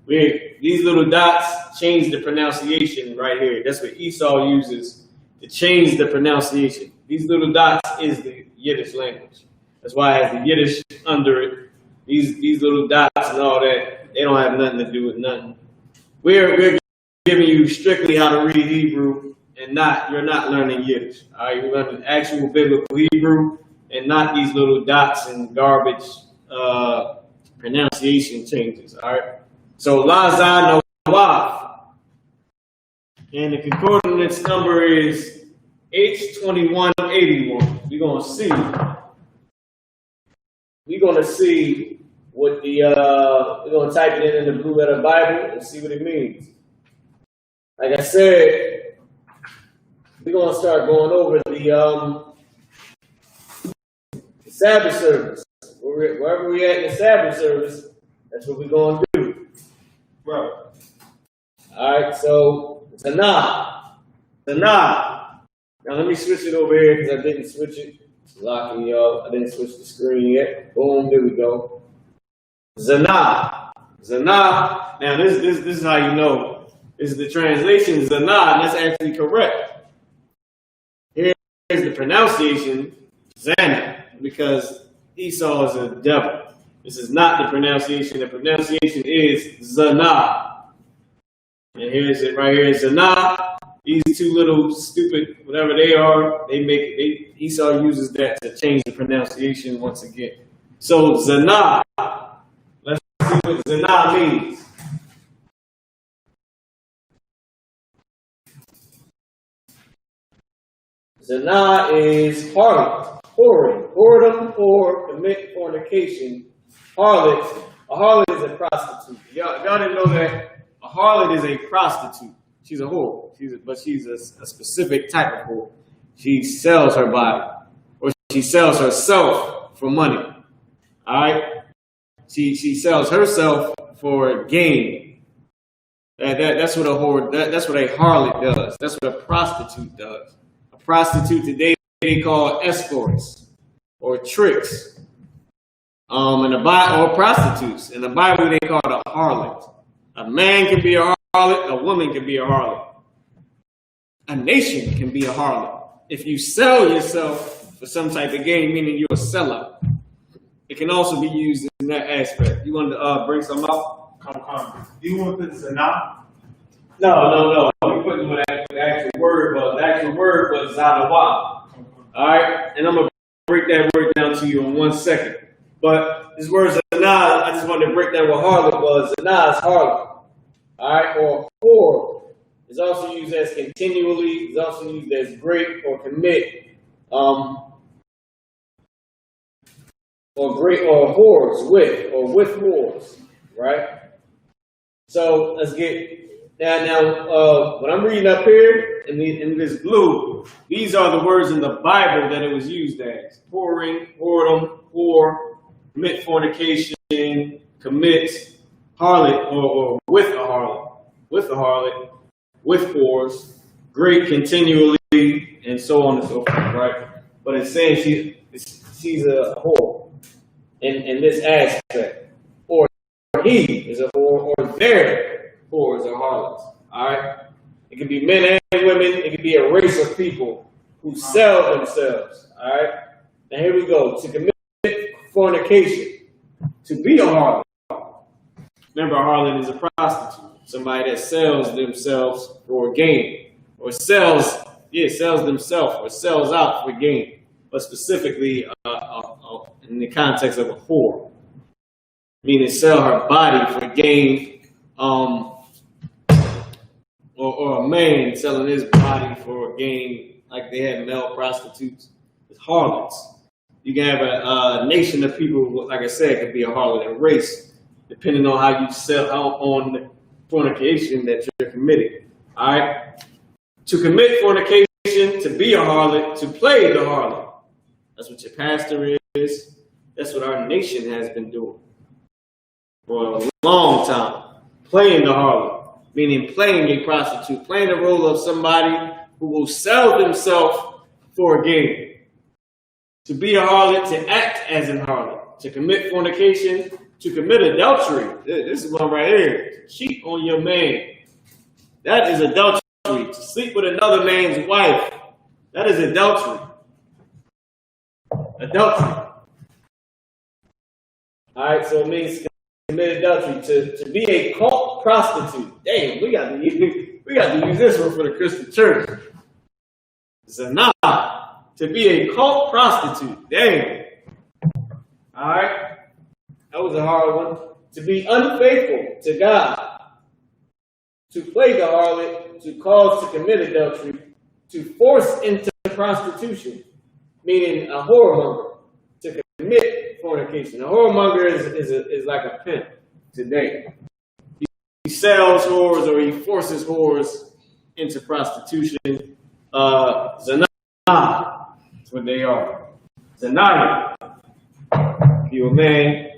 These little dots change the pronunciation right here. That's what Esau uses to change the pronunciation. These little dots is the Yiddish language. That's why it has the Yiddish under it. These little dots and all that, they don't have nothing to do with nothing. We're giving you strictly how to read Hebrew, and you're not learning Yiddish. All right, you're learning actual biblical Hebrew and not these little dots and garbage pronunciation changes. All right. So la za nawaf, and the concordance number is H2181. We're gonna see what we're gonna type it in the Blue Letter Bible and see what it means. Like I said, we're gonna start going over the Sabbath service. Wherever we at in the Sabbath service, that's what we're gonna do. Right. All right, so Tanah. Now let me switch it over here because I didn't switch it. It's locking y'all. I didn't switch the screen yet. Boom, there we go. Zanah. Now this is how you know. This is the translation Zanah, and that's actually correct. Here's the pronunciation Zana, because Esau is a devil. This is not the pronunciation. The pronunciation is Zanah. And here's it right here, Zanah. These two little stupid, whatever they are, Esau uses that to change the pronunciation once again. So Zanah, let's see what Zanah means. Zanah is harlot, whoredom, or commit fornication. Harlot, a harlot is a prostitute. Y'all didn't know that a harlot is a prostitute. She's a whore. But she's a specific type of whore. She sells her body, or she sells herself for money. All right. She sells herself for gain. That's what a whore. That's what a harlot does. That's what a prostitute does. A prostitute today they call escorts or tricks. Or prostitutes. In the Bible they call it a harlot. A man can be a harlot. A woman can be a harlot. A nation can be a harlot. If you sell yourself for some type of gain, meaning you're a seller, it can also be used in that aspect. You want to bring some up? Come. Do you want to put Zanah? No. We're putting what the actual word was. The actual word was Zanawa. All right? And I'm going to break that word down to you in 1 second. But this word Zanah, I just wanted to break down what harlot was. Zanah is harlot. All right? Or whore. It's also used as continually. It's also used as break or commit. Or whores with whores, right? So let's get now. When I'm reading up here in this blue, these are the words in the Bible that it was used as: whoring, whoredom, whore, commit fornication, commit harlot, or with a harlot, with whores, great continually, and so on and so forth, right? But it's saying she's a whore. in this aspect. Or he is a whore, or their whores are harlots. All right? It can be men and women. It can be a race of people who sell themselves. All right? Now here we go. To commit fornication, to be a harlot. Remember, a harlot is a prostitute, somebody that sells themselves for gain, or sells themselves or sells out for gain, but specifically in the context of a whore, meaning sell her body for gain, or a man selling his body for gain, like they had male prostitutes. It's harlots. You can have a nation of people, like I said, it could be a harlot, a race, depending on how you sell out on the fornication that you're committing. All right? To commit fornication, to be a harlot, to play the harlot. That's what your pastor is. That's what our nation has been doing for a long time. Playing the harlot, meaning playing a prostitute, playing the role of somebody who will sell themselves for gain. To be a harlot, to act as a harlot. To commit fornication, to commit adultery. This is one right here. To cheat on your man. That is adultery. To sleep with another man's wife. That is adultery. Adultery. Alright, so it means to commit adultery. To be a cult prostitute. Damn, we got to use this one for the Christian church. Zana. To be a cult prostitute. Damn. Alright. That was a hard one. To be unfaithful to God. To play the harlot. To cause to commit adultery. To force into prostitution. Meaning a whoremonger. To commit fornication. A whoremonger is like a pimp today. He sells whores, or he forces whores into prostitution. Zana. That's what they are. Zanaya. You a man.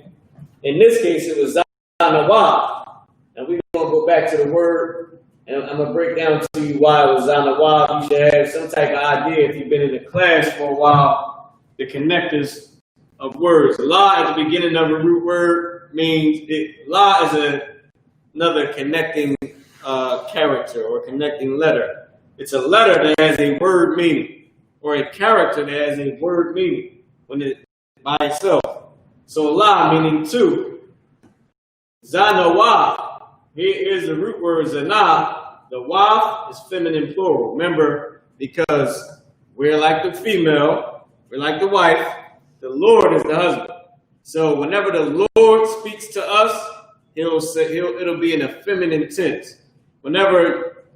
In this case, it was Zanawa. And we're going to go back to the word, and I'm going to break down to you why it was Zanawa. You should have some type of idea, if you've been in the class for a while, the connectors of words. La at the beginning of a root word means, La is another connecting character or connecting letter. It's a letter that has a word meaning, or a character that has a word meaning when it by itself. So la meaning two. Zanawa. Here is the root word zana. The wa is feminine plural. Remember, because we're like the female, we're like the wife, the Lord is the husband. So whenever the Lord speaks to us, it'll be in a feminine tense. Whenever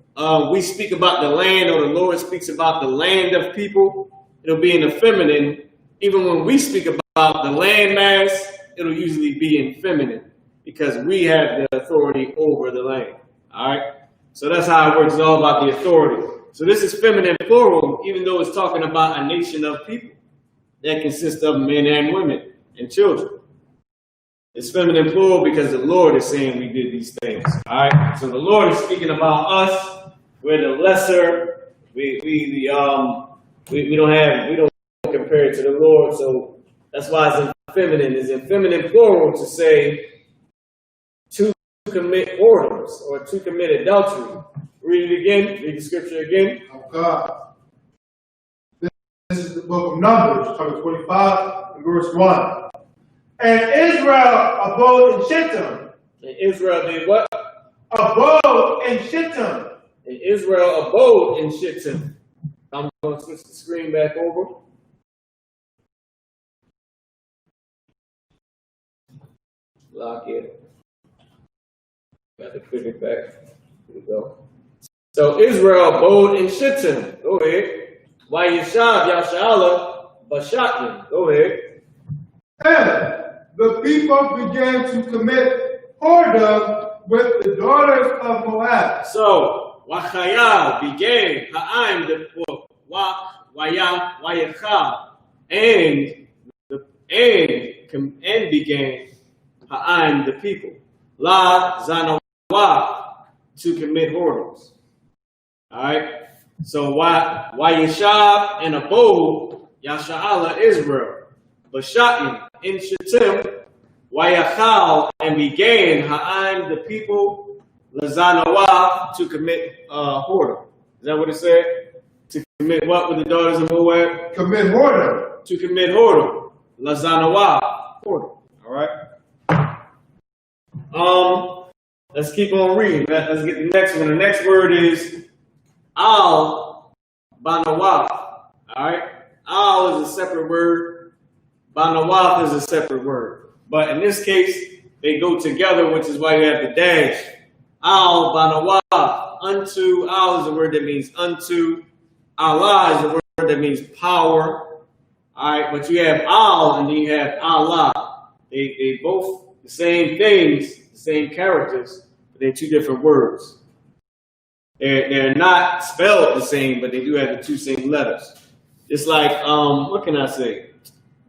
we speak about the land, or the Lord speaks about the land of people, it'll be in the feminine. Even when we speak about the landmass, it'll usually be in feminine, because we have the authority over the land. All right? So that's how it works. It's all about the authority. So this is feminine plural, even though it's talking about a nation of people that consists of men and women and children. It's feminine plural because the Lord is saying we did these things. All right? So the Lord is speaking about us. We're the lesser. We don't compare it to the Lord. So that's why it's in feminine. It's in feminine plural to say to commit whoredoms or to commit adultery. Read it again. Read the scripture again. Oh God. This is the book of Numbers, chapter 25, and verse 1. And Israel abode in Shittim. And Israel did what? Abode in Shittim. And Israel abode in Shittim. I'm going to switch the screen back over. Lock it. Got to click it back. Here we go. So Israel abode in Shittim. Go ahead. Vayishav Yashala Bashatim. Go ahead. And the people began to commit whoredom with the daughters of Moab. So Wachaya began Ha'im the Wayacha and began Ha'im the people. La Zanawa to commit whoredoms. Alright? So Wayishab and abode Yasha'ala Israel. Bashatim in Shittim, Wayachal, and began Ha'im, the people, Lazanawa, to commit whoredom. Is that what it said? To commit what with the daughters of Moab? Commit whoredom. To commit whoredom. Lazanawa, whoredom. All right. Let's keep on reading. Let's get the next one. The next word is al banawath. All right. Al is a separate word. Banawath is a separate word. But in this case, they go together, which is why you have the dash. Al banawath. Unto. Al is a word that means unto. Allah is a word that means power. All right. But you have al and then you have Allah. They both the same things, the same characters, but they're two different words. They're not spelled the same, but they do have the two same letters. It's like, what can I say?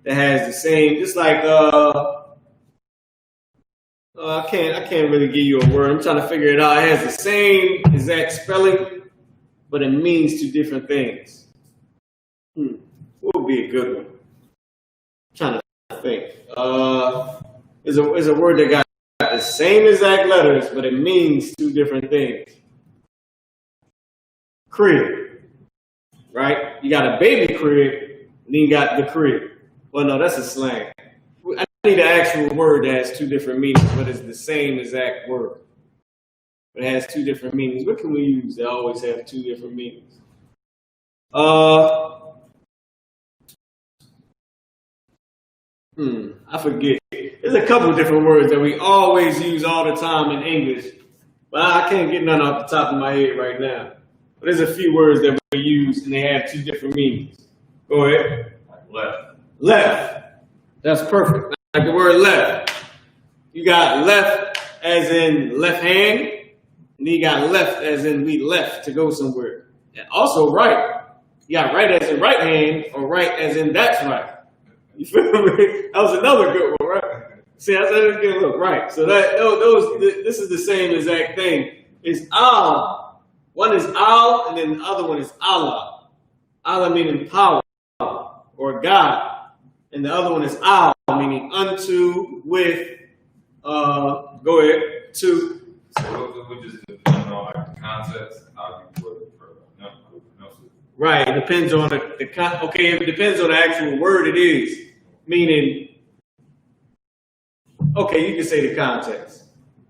That has the same, just like, I can't really give you a word. I'm trying to figure it out. It has the same exact spelling, but it means two different things. What would be a good one? I'm trying to think. Is a word that got the same exact letters, but it means two different things. Crib, right? You got a baby crib, and then you got the crib. Well, no, that's a slang. I need an actual word that has two different meanings, but it's the same exact word. But it has two different meanings. What can we use that always have two different meanings? I forget. There's a couple of different words that we always use all the time in English, but I can't get none off the top of my head right now. But there's a few words that we use and they have two different meanings. Go ahead. Like left. Left. That's perfect. Like the word left. You got left as in left hand, and then you got left as in we left to go somewhere. And also right. You got right as in right hand, or right as in that's right. You feel me? That was another good one, right? See, that's a good look, right? So this is the same exact thing. It's al. One is al, and then the other one is Allah. Allah meaning power or God, and the other one is al, meaning unto, with. Go ahead. To. So it would just depend on like the context, how you put it for Right. It depends on it depends on the actual word it is. Meaning, okay, you can say the context.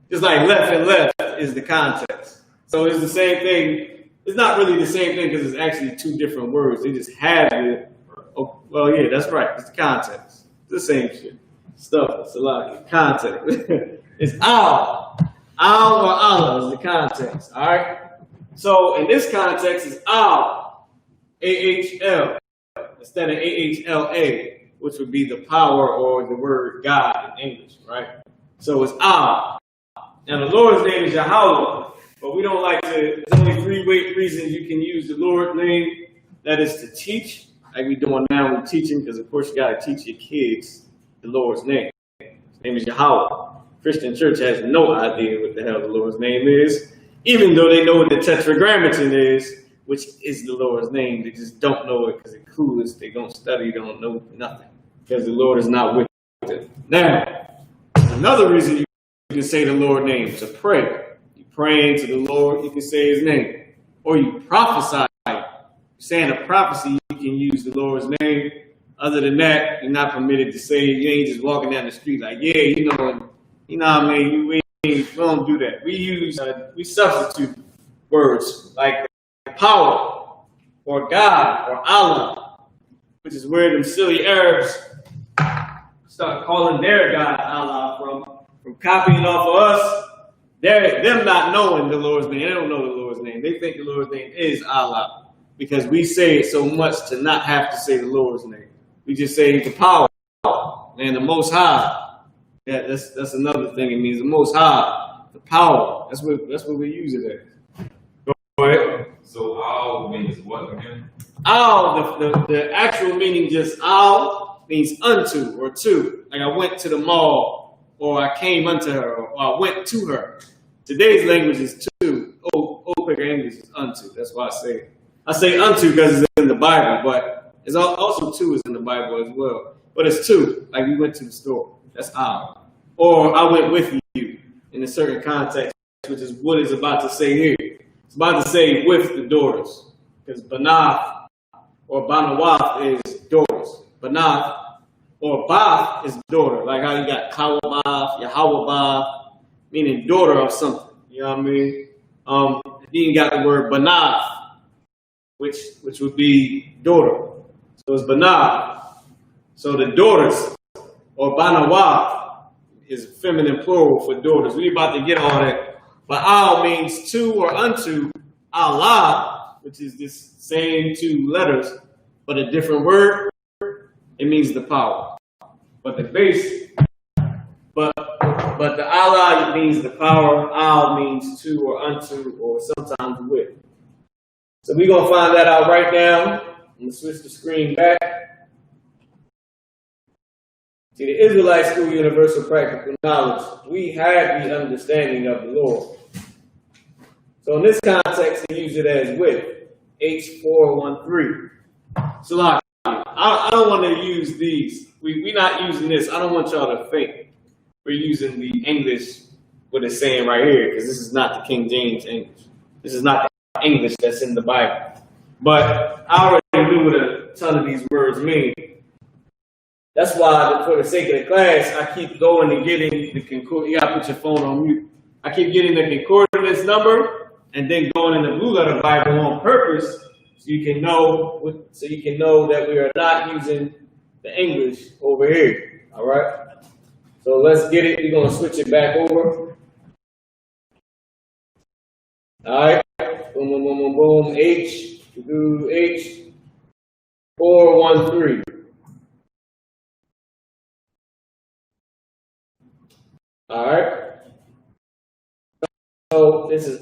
Just like left and left is the context. So it's the same thing. It's not really the same thing because it's actually two different words. They just have it. Oh, well, yeah, that's right. It's the context. It's the same shit. Stuff. It's a lot of context. It's al. Al or Allah is the context. All right. So in this context, it's al. A-H-L. Instead of A-H-L-A. Which would be the power or the word God in English, right? So it's al. Now the Lord's name is Yahweh, but we don't like to, there's only three reasons you can use the Lord's name. That is to teach, like we're doing now with teaching, because of course you got to teach your kids the Lord's name. His name is Yahweh. Christian church has no idea what the hell the Lord's name is, even though they know what the Tetragrammaton is, which is the Lord's name. They just don't know it because they're clueless. They don't study, don't know nothing. Because the Lord is not with them. Now, another reason you can say the Lord's name is to pray. You're praying to the Lord, you can say his name. Or you prophesy. You're saying a prophecy, you can use the Lord's name. Other than that, you're not permitted to say it. You ain't just walking down the street like, yeah, you know what I mean? We don't do that. We substitute words like power, or God, or Allah, which is where them silly Arabs start calling their God Allah from copying off of us. Them not knowing the Lord's name. They don't know the Lord's name. They think the Lord's name is Allah because we say it so much to not have to say the Lord's name. We just say the power and the Most High. Yeah, that's another thing. It means the Most High, the power. That's what we use it as. Go ahead. So al means what again? Al, the actual meaning just al means unto or to. Like I went to the mall, or I came unto her, or I went to her. Today's language is to. Old Quaker English is unto. That's why I say it. I say unto because it's in the Bible, but it's also to is in the Bible as well. but it's two. Like we went to the store. That's our. Or I went with you in a certain context, which is what it's about to say here. It's about to say with the daughters. Because Banath or Banawaf is daughters. Banath or Bath is daughter. Like how you got Kawabath, Yahwabath, meaning daughter of something. You know what I mean? Then you got the word Banath, which would be daughter. So it's Banath. So the daughters, or Banawaf, is feminine plural for daughters. We about to get on it. But al means to or unto. Allah, which is this same two letters, but a different word, it means the power. But the base, but the Allah means the power. Al means to or unto or sometimes with. So we're going to find that out right now. I'm going to switch the screen back. See, the Israelite School Universal Practical Knowledge, we have the understanding of the Lord. So in this context, they use it as with, H413. So like, I don't want to use these. We're not using this. I don't want y'all to think we're using the English, what it's saying right here, because this is not the King James English. This is not the English that's in the Bible. But I already knew what a ton of these words mean. That's why, for the sake of the class, I keep going and getting the concordance. You gotta put your phone on mute. I keep getting the concordance number and then going in the Blue Letter Bible on purpose, so you can know that we are not using the English over here. All right. So let's get it. We're gonna switch it back over. All right. Boom, boom, boom, boom, boom. H. Do H. 413. All right. So this is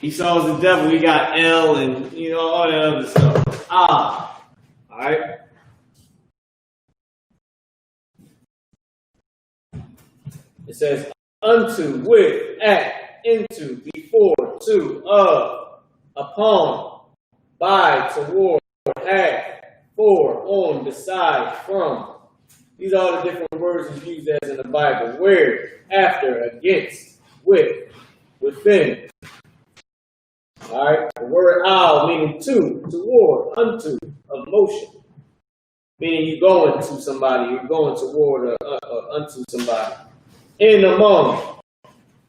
Esau's the devil. We got L and all that other stuff. All right. It says unto, with, at, into, before, to, of, upon, by, toward, at, for, on, beside, from. These are all the different words it's used as in the Bible. Where, after, against, with, within. All right. The word al meaning to, toward, unto, of motion. Meaning you're going to somebody, you're going toward or unto somebody. In, among,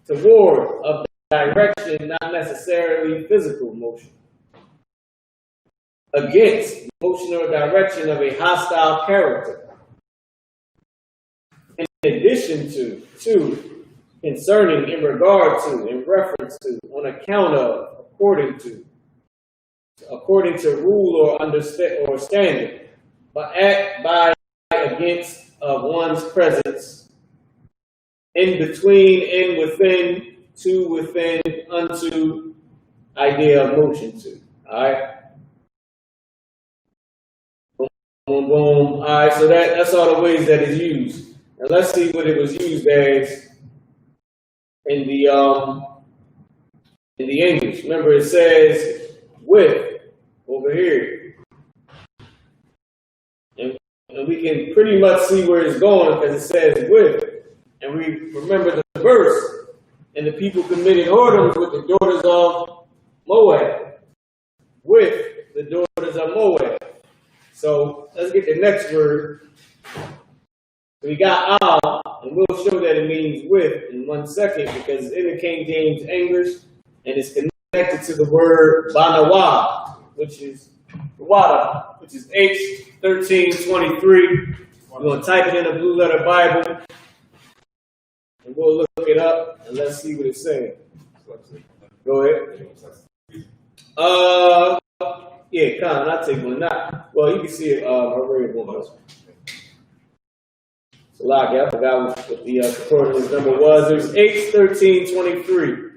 toward, of direction, not necessarily physical motion. Against, motion or direction of a hostile character. In addition to, concerning, in regard to, in reference to, on account of, according to rule or understand or standard, but at, by, against, of one's presence, in between, in, within, to, within, unto, idea of motion to. All right. Boom, boom, boom. All right. So that's all the ways that it's used. And let's see what it was used as in the English. Remember, it says with over here, and we can pretty much see where it's going because it says with, and we remember the verse, and the people committed whoredoms with the daughters of Moab, with the daughters of Moab. So let's get the next word. We got al, and we'll show that it means with in 1 second because it's in the King James English, and it's connected to the word banawa, which is wada, which is H1323. We're going to type it in the Blue Letter Bible, and we'll look it up, and let's see what it's saying. Go ahead. Yeah, Con, I'll take one. Well, you can see it already. I forgot what the concordance number was. It was H1323.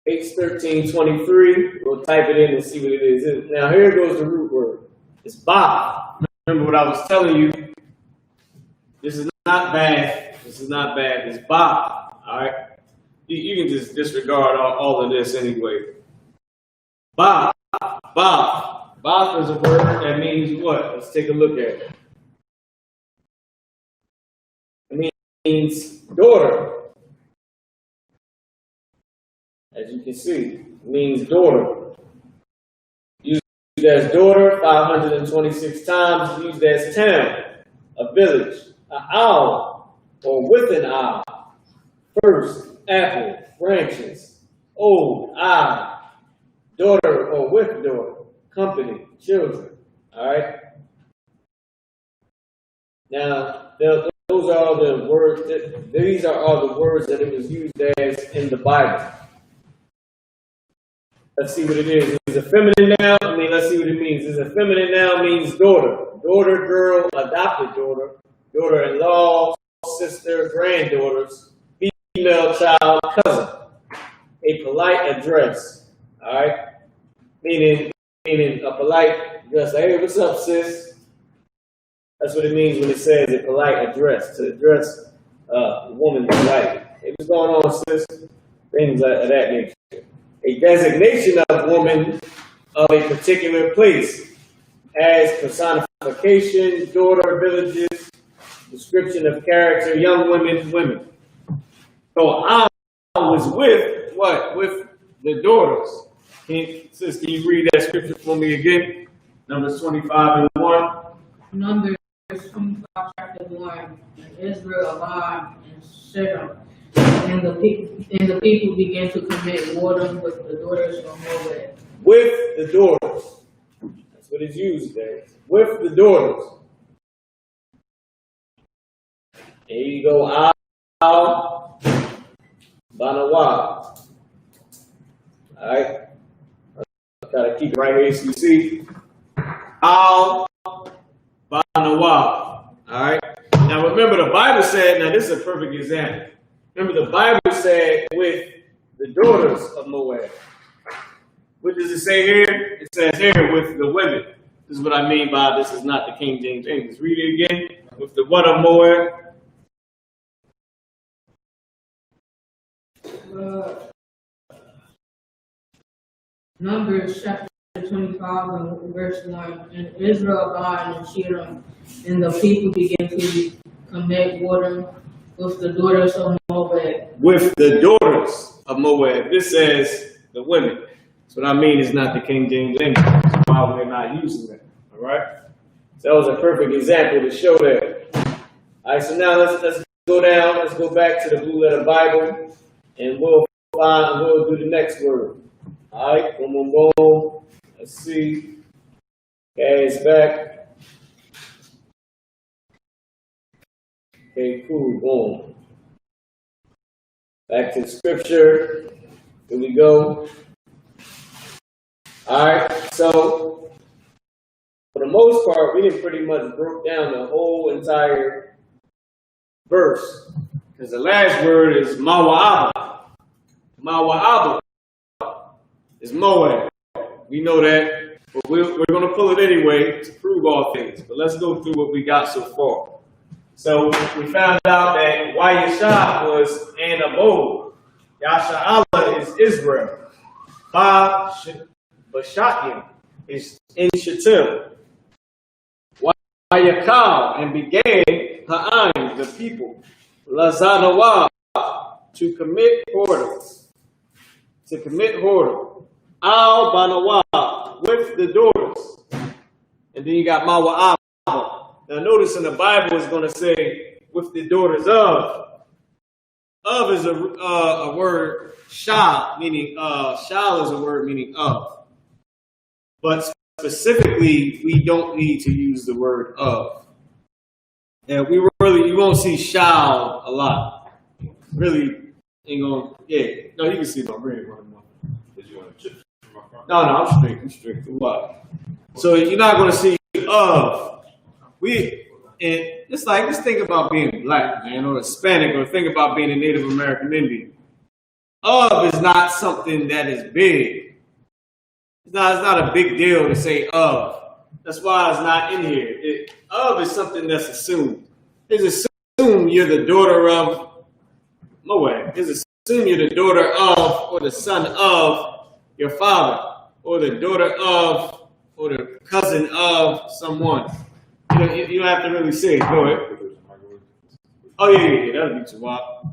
H1323. We'll type it in and see what it is. Now here goes the root word. It's ba. Remember what I was telling you. This is not bad. This is not bad. It's ba. All right. You can just disregard all of this anyway. Ba. Bath. Bath is a word that means what? Let's take a look at it. It means daughter. As you can see, it means daughter. Used as daughter 526 times, used as town, a village, an owl, or with an owl. First, apple, branches, old, eye, daughter or with daughter, company, children. All right. Now, those are all the words. These are all the words that it was used as in the Bible. Let's see what it is. Is a feminine noun? Let's see what it means. Is a feminine noun means daughter, daughter, girl, adopted daughter, daughter-in-law, sister, granddaughters, female child, cousin. A polite address. All right, meaning a polite address. Like, hey, what's up, sis? That's what it means when it says a polite address. To address a woman polite. Hey, what's going on, sis? Things of that nature. A designation of woman of a particular place as personification, daughter, villages, description of character, young women, women. So I was with what? With the daughters. Sis, can you read that scripture for me again? Numbers 25 and 1. Numbers 25, chapter 1. And Israel abide in Shittim. And the people began to commit whoredom with the daughters of Moab. With the daughters. That's what it's used as. With the daughters. There you go. Al Banawa. Alright. I'll try to keep it right here so you see. Al Banawa. Alright. Now remember the Bible said, now this is a perfect example. Remember, the Bible said with the daughters of Moab. What does it say here? It says here with the women. This is what I mean by this is not the King James English. Read it again. With the what of Moab? Numbers chapter 25 and verse 1. And Israel abide in Shittim, and the people began to commit whoredom with the daughters of Moab. With the daughters of Moab. This says the women. That's what I mean. It's not the King James English. That's why we're not using that. All right. So that was a perfect example to show that. All right. So now let's go down. Let's go back to the Blue Letter Bible, and we'll do the next word. All right. Boom, boom, boom. Let's see. Okay, it's back. Okay, cool, boom. Back to the scripture. Here we go. All right, so for the most part, we didn't pretty much broke down the whole entire verse. Because the last word is Mawa'aba. Mawa'aba is Moab. We know that, but we're going to pull it anyway to prove all things. But let's go through what we got so far. So we found out that Yasha was an abode. Yasha'Allah is Israel. Bashatim is in Shittim. Yakal and began Ha'aim, the people. Lazanawa, to commit whoredom. To commit whoredom. Al Banawa, with the daughters. And then you got Mawa'aba. Now notice in the Bible it's going to say with the daughters of. Of is a word, shal, meaning shal is a word meaning of. But specifically, we don't need to use the word of. And you won't see shal a lot. Really ain't gonna, yeah. No, you can see my brain running more. Did you want to chip from my front? No, I'm straight. What? So you're not gonna see of. And it's like, just think about being black, man, or Hispanic, or think about being a Native American Indian. Of is not something that is big. It's not a big deal to say of. That's why it's not in here. Of is something that's assumed. It's assumed you're the daughter of Moab. It's assumed you're the daughter of or the son of your father. or the daughter of, or the cousin of someone. You don't have to really say it. Go ahead. Oh yeah, that'll be too wild.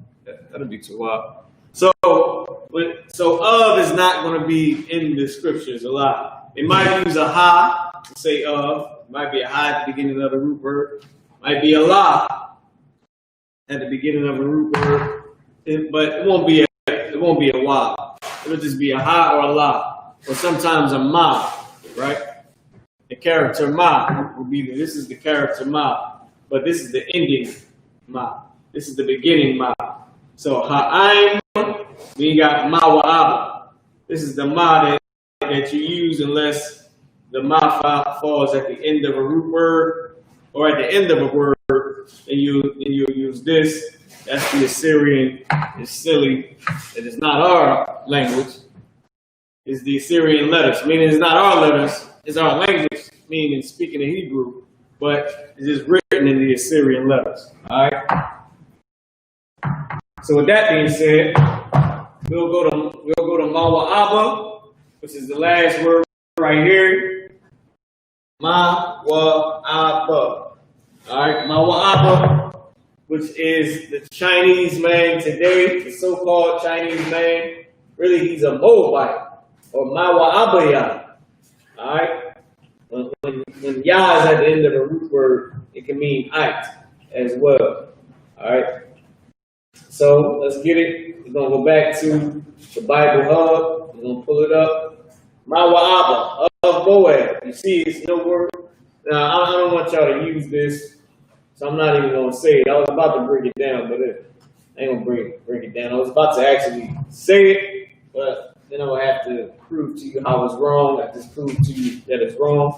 That'll be too wild. So of is not going to be in the scriptures a lot. It might use a ha to say of. It might be a ha at the beginning of the root word. Might be a la at the beginning of a root word, but it won't be a wa. It'll just be a ha or a la, or sometimes a ma, right? The character ma will be this is the character ma, but this is the ending ma. This is the beginning ma. So ha'aim, we got ma wa'aba. This is the ma that you use unless the ma falls at the end of a root word or at the end of a word, and you use this. That's the Assyrian. It's silly. It is not our language. It's the Assyrian letters. Meaning it's not our letters. It's our language. Meaning speaking in Hebrew, but it is written in the Assyrian letters. All right. So with that being said, we'll go to Mawa'aba, which is the last word right here. Mawa'aba. All right, Mawa'aba, which is the Chinese man today, the so-called Chinese man. Really, he's a Moabite or Mawa'abaya. All right. When ya is at the end of a root word, it can mean ite as well. All right. So let's get it. We're gonna go back to the Bible Hub. We're gonna pull it up. Mawa'aba of Moab. You see, it's no word. Now I don't want y'all to use this, so I'm not even gonna say it. I was about to break it down, but I ain't gonna break it down. I was about to actually say it, but then I would have to prove to you how it's wrong. I just proved to you that it's wrong.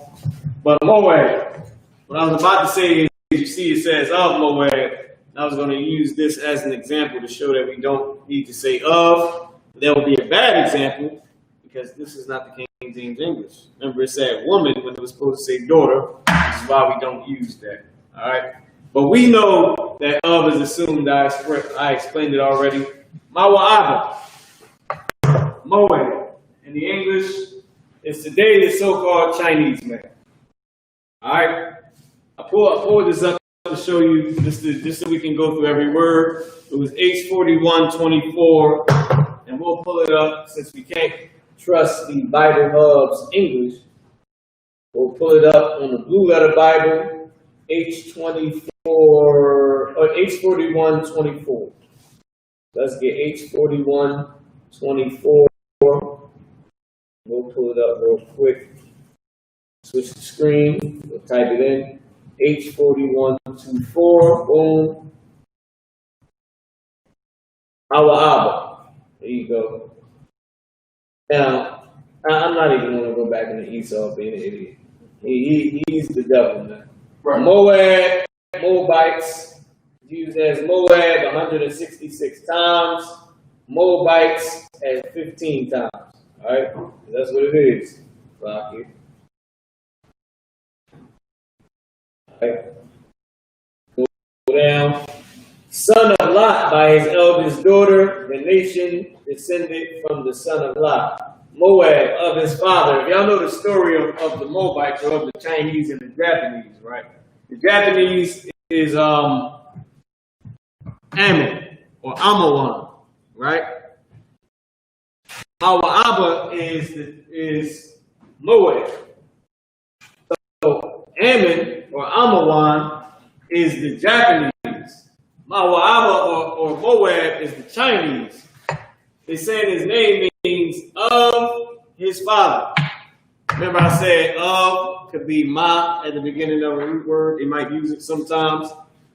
But Moab, what I was about to say is, you see, it says of Moab. I was going to use this as an example to show that we don't need to say of. That would be a bad example because this is not the King James English. Remember, it said woman when it was supposed to say daughter. This is why we don't use that. All right. But we know that of is assumed. I explained it already. Mawa'aba. Moab. In the English, it's today the so-called Chinese man. All right. I pulled this up to show you just so we can go through every word. It was H4124, and we'll pull it up since we can't trust the Bible Hub's English. We'll pull it up on the Blue Letter Bible, H24 or H4124. Let's get H4124. We'll pull it up real quick. Switch the screen. We'll type it in. H4124, boom. Mawa'aba. There you go. Now, I'm not even going to go back into Esau being an idiot. He's the devil, man. Right. Moab, Moabites, used as Moab 166 times. Moabites as 15 times. All right? That's what it is. Rock it. Go down. Son of Lot by his eldest daughter, the nation descended from the son of Lot. Moab of his father. If y'all know the story of the Moabites or of the Chinese and the Japanese, right? The Japanese is Ammon or Amawan, right? Mawa'aba is Moab. So Ammon or Amawan is the Japanese. Mawa'aba or Moab is the Chinese. They're saying his name means of his father. Remember I said of could be ma at the beginning of a root word. They might use it sometimes.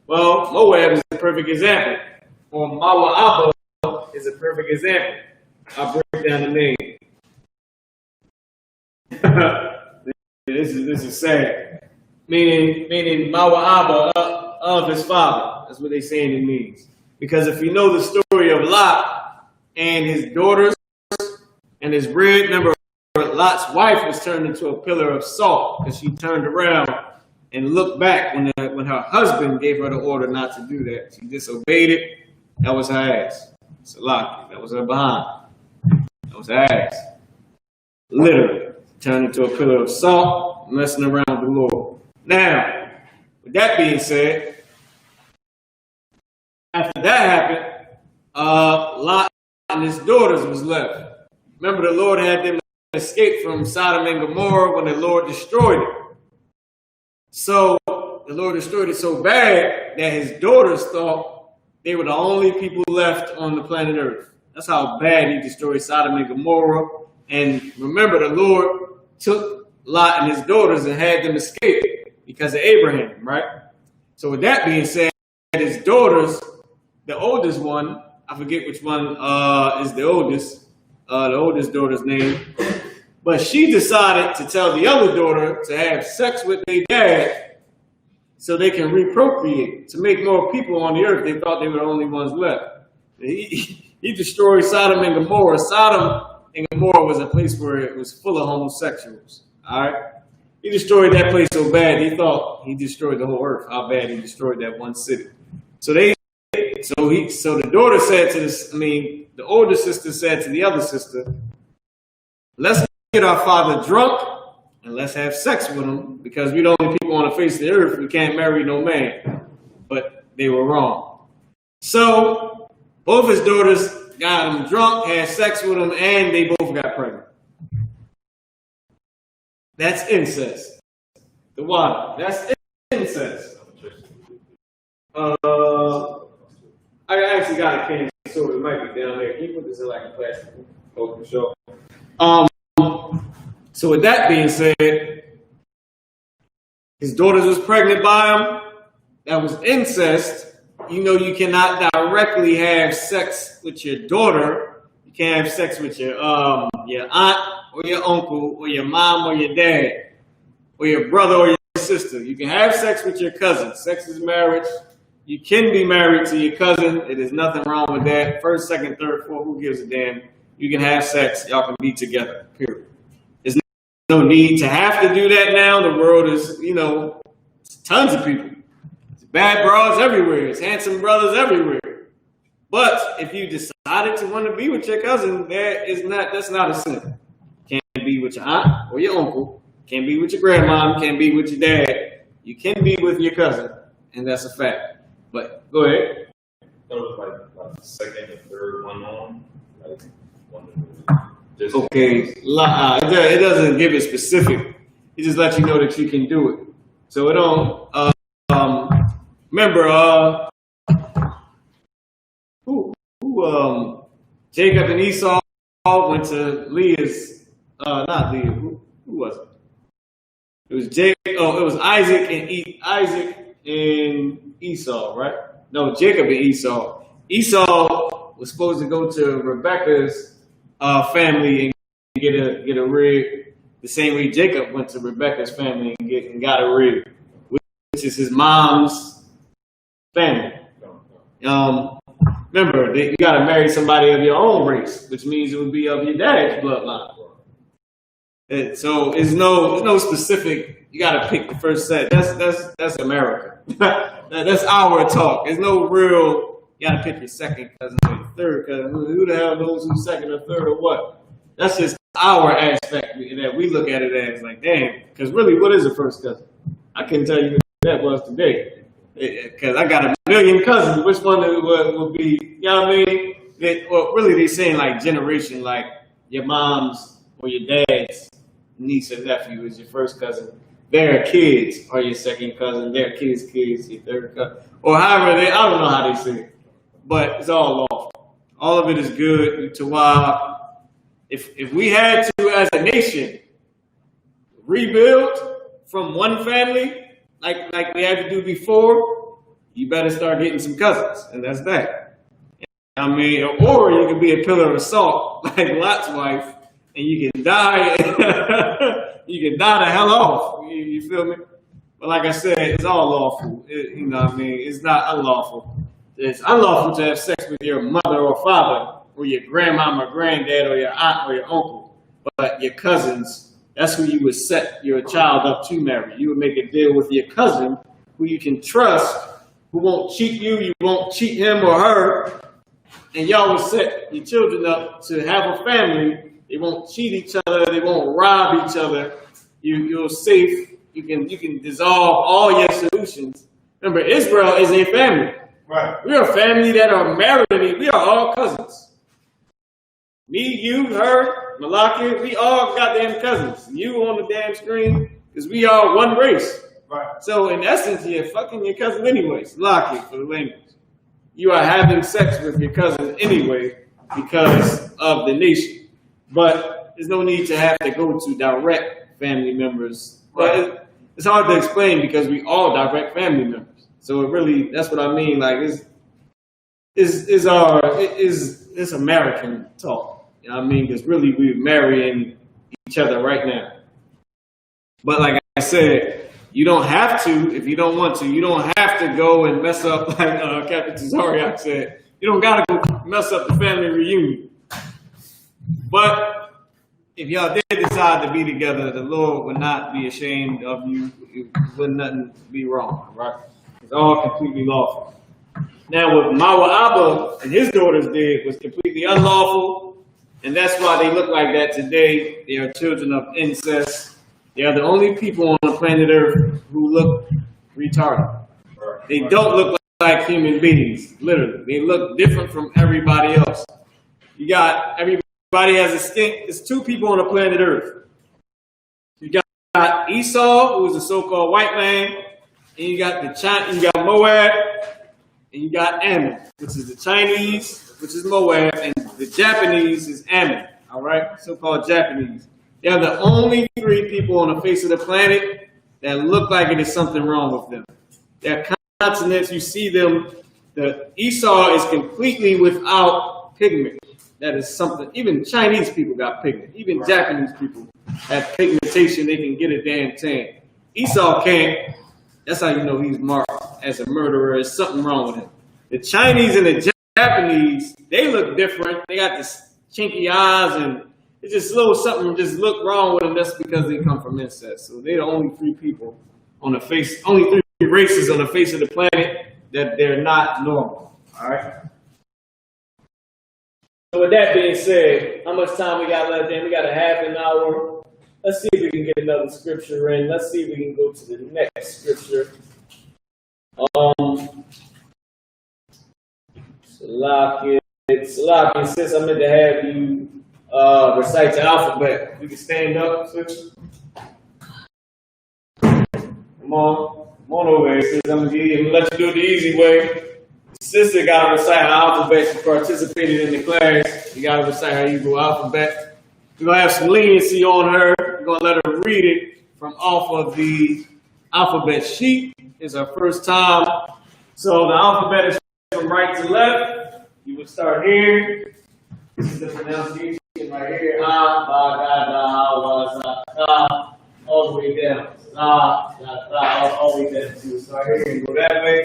Well, Moab is a perfect example. Or Mawa'aba is a perfect example. I'll break down the name. This is sad. Meaning Mawa'aba of his father. That's what they're saying it means. Because if you know the story of Lot and his daughters and his bread, remember Lot's wife was turned into a pillar of salt because she turned around and looked back when her husband gave her the order not to do that. She disobeyed it. That was her ass. Salaki. That was her behind. That was her ass. Literally. turned into a pillar of salt, messing around with the Lord. Now, with that being said, after that happened, Lot and his daughters was left. Remember, the Lord had them escape from Sodom and Gomorrah when the Lord destroyed it. So the Lord destroyed it so bad that his daughters thought they were the only people left on the planet Earth. That's how bad he destroyed Sodom and Gomorrah. And remember, the Lord took Lot and his daughters and had them escape because of Abraham, right? So with that being said, his daughters, the oldest one, I forget which one is the oldest daughter's name, but she decided to tell the other daughter to have sex with their dad so they can reprocreate, to make more people on the earth. They thought they were the only ones left. He destroyed Sodom and Gomorrah. Sodom and Gomorrah was a place where it was full of homosexuals. All right, he destroyed that place so bad he thought he destroyed the whole earth. How bad he destroyed that one city. So the daughter said to the older sister said to the other sister, let's get our father drunk and let's have sex with him because we're the only people on the face of the earth. We can't marry no man. But they were wrong. So both his daughters got him drunk, had sex with him, and they both got pregnant. That's incest. The water. That's incest. I actually got a can of soda. It might be down there. Can you put this in like a plastic? Oh, for sure. So with that being said, his daughters was pregnant by him. That was incest. You know you cannot directly have sex with your daughter. You can't have sex with your aunt or your uncle or your mom or your dad or your brother or your sister. You can have sex with your cousin. Sex is marriage. You can be married to your cousin. It is nothing wrong with that. First, second, third, fourth, who gives a damn? You can have sex. Y'all can be together, period. There's no need to have to do that now. The world is, tons of people. It's bad broads everywhere. It's handsome brothers everywhere. But if you decided to want to be with your cousin, that's not a sin. Can't be with your aunt or your uncle. Can't be with your grandma. Can't be with your dad. You can be with your cousin, and that's a fact. But go ahead. That was like the second and third one on. Okay. It doesn't give it specific. It just lets you know that you can do it. So it don't. Remember, Jacob and Esau went to Leah's. Not Leah. Who was it? It was Jacob. Oh, it was Isaac and Esau, right? No, Jacob and Esau. Esau was supposed to go to Rebekah's family and get a rib, the same way Jacob went to Rebekah's family and got a rib, which is his mom's family. Remember, you got to marry somebody of your own race, which means it would be of your dad's bloodline. And so there's no specific. You got to pick the first set. That's America. That's our talk. There's no real. You got to pick your second cousin or your third cousin. Who the hell knows who's second or third or what? That's just our aspect that we look at it as like, damn. Because really, what is a first cousin? I couldn't tell you who that was today. Because I got a million cousins. Which one would be? You know what I mean? Really, they're saying like generation, like your mom's or your dad's niece or nephew is your first cousin. Their kids are your second cousin. Their kids, your third cousin. Or however I don't know how they say it. But it's all lawful. All of it is good to why if we had to, as a nation, rebuild from one family, like we had to do before, you better start getting some cousins. And that's that. I mean, or you can be a pillar of salt, like Lot's wife, and you can die. You can die the hell off. You feel me? But like I said, it's all lawful. It's not unlawful. It's unlawful to have sex with your mother or father, or your grandmom or granddad, or your aunt or your uncle. But your cousins, that's who you would set your child up to marry. You would make a deal with your cousin, who you can trust, who won't cheat you, you won't cheat him or her, and y'all would set your children up to have a family They won't cheat each other. They won't rob each other. You're safe. You can dissolve all your solutions. Remember, Israel is a family. Right. We are a family that are married. We are all cousins. Me, you, her, Malaki, we all goddamn cousins. You on the damn screen, because we are one race. Right. So in essence, you're fucking your cousin anyways. Malaki for the language. You are having sex with your cousin anyway because of the nation. But there's no need to have to go to direct family members. Right. But it's hard to explain because we all direct family members. So it really, that's what I mean. Like it's American talk. You know what I mean? Because really we're marrying each other right now. But like I said, you don't have to if you don't want to. You don't have to go and mess up like Captain Tazariak said. You don't gotta go mess up the family reunion. But if y'all did decide to be together, the Lord would not be ashamed of you. It would nothing be wrong, right? It's all completely lawful. Now, what Mawa Abba and his daughters did was completely unlawful, and that's why they look like that today. They are children of incest. They are the only people on the planet Earth who look retarded. They don't look like human beings, literally. They look different from everybody else. You got everybody has a skin. There's two people on the planet Earth. You got Esau, who is a so-called white man, and you got you got Moab, and you got Ammon, which is the Chinese, which is Moab, and the Japanese is Ammon. All right, so-called Japanese. They are the only three people on the face of the planet that look like it is something wrong with them. Their continents, you see them. The Esau is completely without pigment. That is something. Even Chinese people got pigment. Even Japanese people have pigmentation. They can get a damn tan. Esau can't. That's how you know he's marked as a murderer. There's something wrong with him. The Chinese and the Japanese, they look different. They got this chinky eyes, and it's just a little something just look wrong with them. That's because they come from incest. So they're the only three people on the face, only three races on the face of the planet that they're not normal. All right. So with that being said, how much time we got left in? We got a half an hour. Let's see if we can get another scripture in. Let's see if we can go to the next scripture. Salaki, since I meant to have you recite the alphabet, you can stand up, sis. Come on over here, sis. I'm gonna let you do it the easy way. Sister got to recite her alphabet. She participated in the class. You got to recite her Hebrew alphabet. We're going to have some leniency on her. We're going to let her read it from off of the alphabet sheet. It's her first time. So the alphabet is from right to left. You would start here. This is the pronunciation right here. Ah, ba, da, da, wa, za, ka. All the way down. Za, da, da, all the way down. So start here and go that way.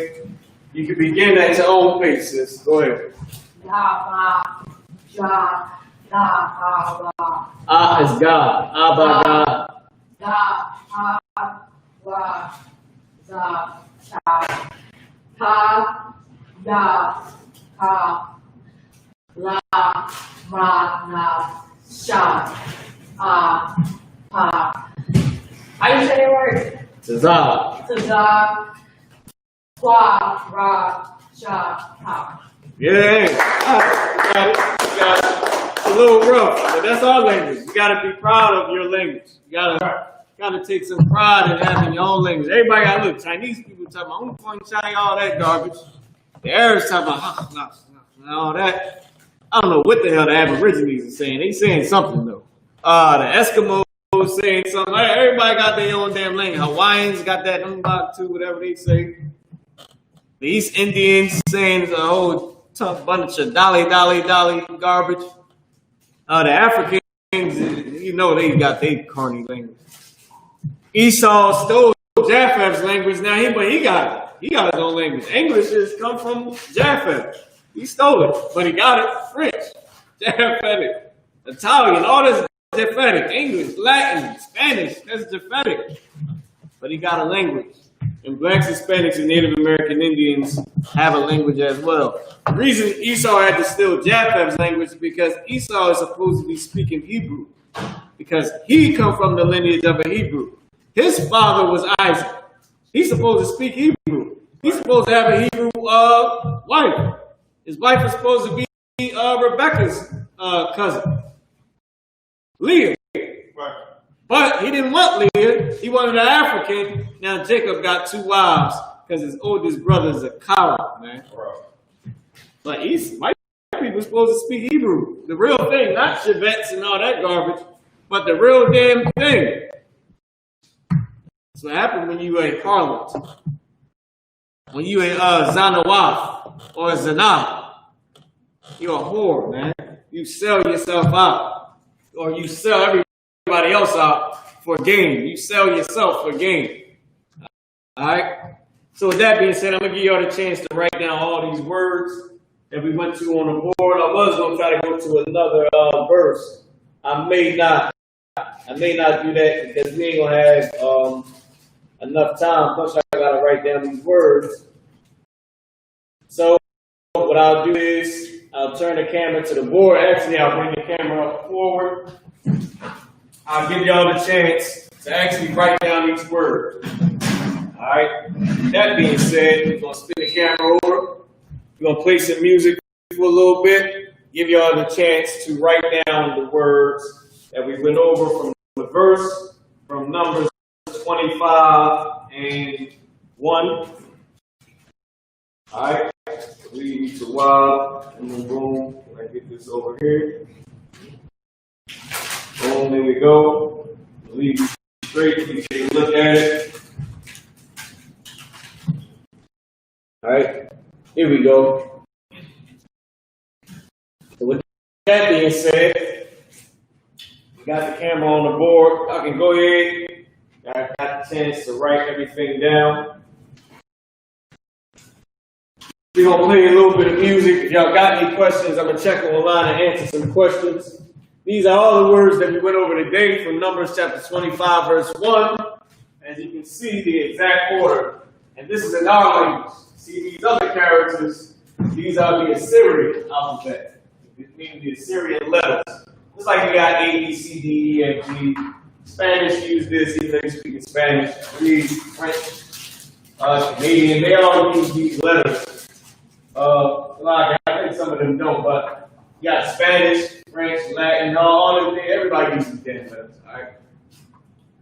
You can begin at your own pace, sis. Go ahead. Ah is God. Abba God. How you say the word? Tazah. Qua, ra, sha, ha. Yeah. Got it. It's a little rough, but that's our language. You gotta be proud of your language. You gotta take some pride in having your own language. Everybody got look. Chinese people talk about China, all that garbage. The Arabs talk about all that. I don't know what the hell the Aborigines are saying. They saying something though. The Eskimos saying something. Everybody got their own damn language. Hawaiians got that too, whatever they say. The East Indians saying a whole tough bunch of dolly garbage. The Africans, you know, they got their corny language. Esau stole Japheth's language. Now he got it. He got his own language. English has come from Japheth. He stole it, but he got it French, Japhetic, Italian, all this Japhetic, English, Latin, Spanish. That's Japhetic. But he got a language. And blacks, Hispanics, and Native American Indians have a language as well. The reason Esau had to steal Japheth's language is because Esau is supposed to be speaking Hebrew. Because he come from the lineage of a Hebrew. His father was Isaac. He's supposed to speak Hebrew. He's supposed to have a Hebrew wife. His wife is supposed to be Rebecca's cousin, Leah. Right. But he didn't want Leah. He wanted an African. Now Jacob got 2 wives because his oldest brother is a coward, man. Right. But white people supposed to speak Hebrew. The real thing, not Chevettes and all that garbage, but the real damn thing. That's what happened when you a harlot. When you a Zanawaf or a Zanah. You're a whore, man. You sell yourself out. Or you sell everybody else out for gain. You sell yourself for gain. Alright? So with that being said, I'm going to give y'all the chance to write down all these words that we went to on the board. I was going to try to go to another verse. I may not do that because we ain't going to have enough time. Plus, I got to write down these words. So what I'll do is I'll turn the camera to the board. Actually, I'll bring the camera up forward. I'll give y'all the chance to actually write down these words. All right. That being said, we're going to spin the camera over. We're going to play some music for a little bit. Give y'all the chance to write down the words that we went over from the verse, from Numbers 25 and 1. All right. Lead me to wild, and then boom. I get this over here. Boom, there we go. Lead me straight. You take a look at it. All right. Here we go. So with that being said, we got the camera on the board. I can go ahead. I got the chance to write everything down. We're going to play a little bit of music. If y'all got any questions, I'm going to check online and answer some questions. These are all the words that we went over today from Numbers chapter 25, verse 1. As you can see, the exact order. And this is in our language. See, these other characters, these are the Assyrian alphabet. Meaning the Assyrian letters. Just like you got A, B, C, D, E, F, G. Spanish use this, even though you speak in Spanish. Greek, French, Canadian, they all use these letters. I think some of them don't, but you got Spanish, French, Latin, all of them. Everybody uses damn letters, all right?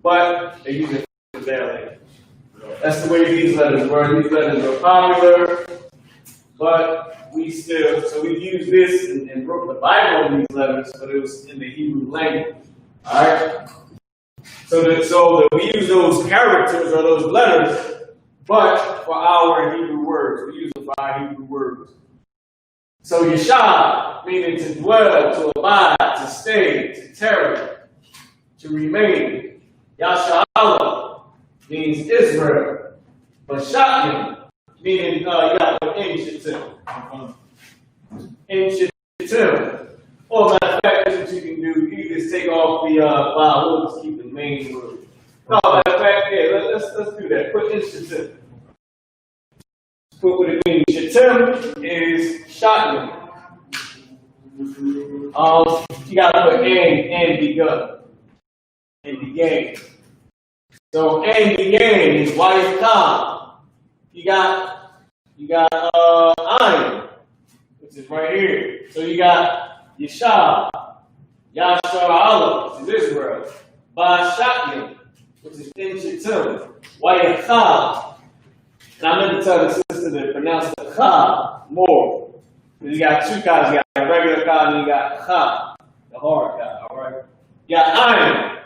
But they use it for their language. That's the way these letters were. These letters were popular, but we use this and wrote the Bible in these letters, but it was in the Hebrew language, all right? So we use those characters or those letters, but for our Hebrew words. We use them for our Hebrew words. So Yeshua, meaning to dwell, to abide, to stay, to tarry, to remain. Yasha'Allah means Israel. But Sha'im, meaning in Shittim. In Shittim. Or matter of fact, that's what you can do. You can just take off the vowel, we'll just keep the main word. No, matter of fact, yeah, let's do that. Put in Shittim. Put what it means. Shittim is Sha'im. You gotta put and begun. And began. So and began is Wayikam. You got Ayin, which is right here. So you got Yeshua, Yasha'Allah, which is Israel, Ba'Sha'im, which is in Shittim, Wayikam. And I meant to tell the sister to pronounce the Cha more. Because you got 2 Chas. You got a regular Cha and you got Cha, the hard Cha, all right? You got Ayin,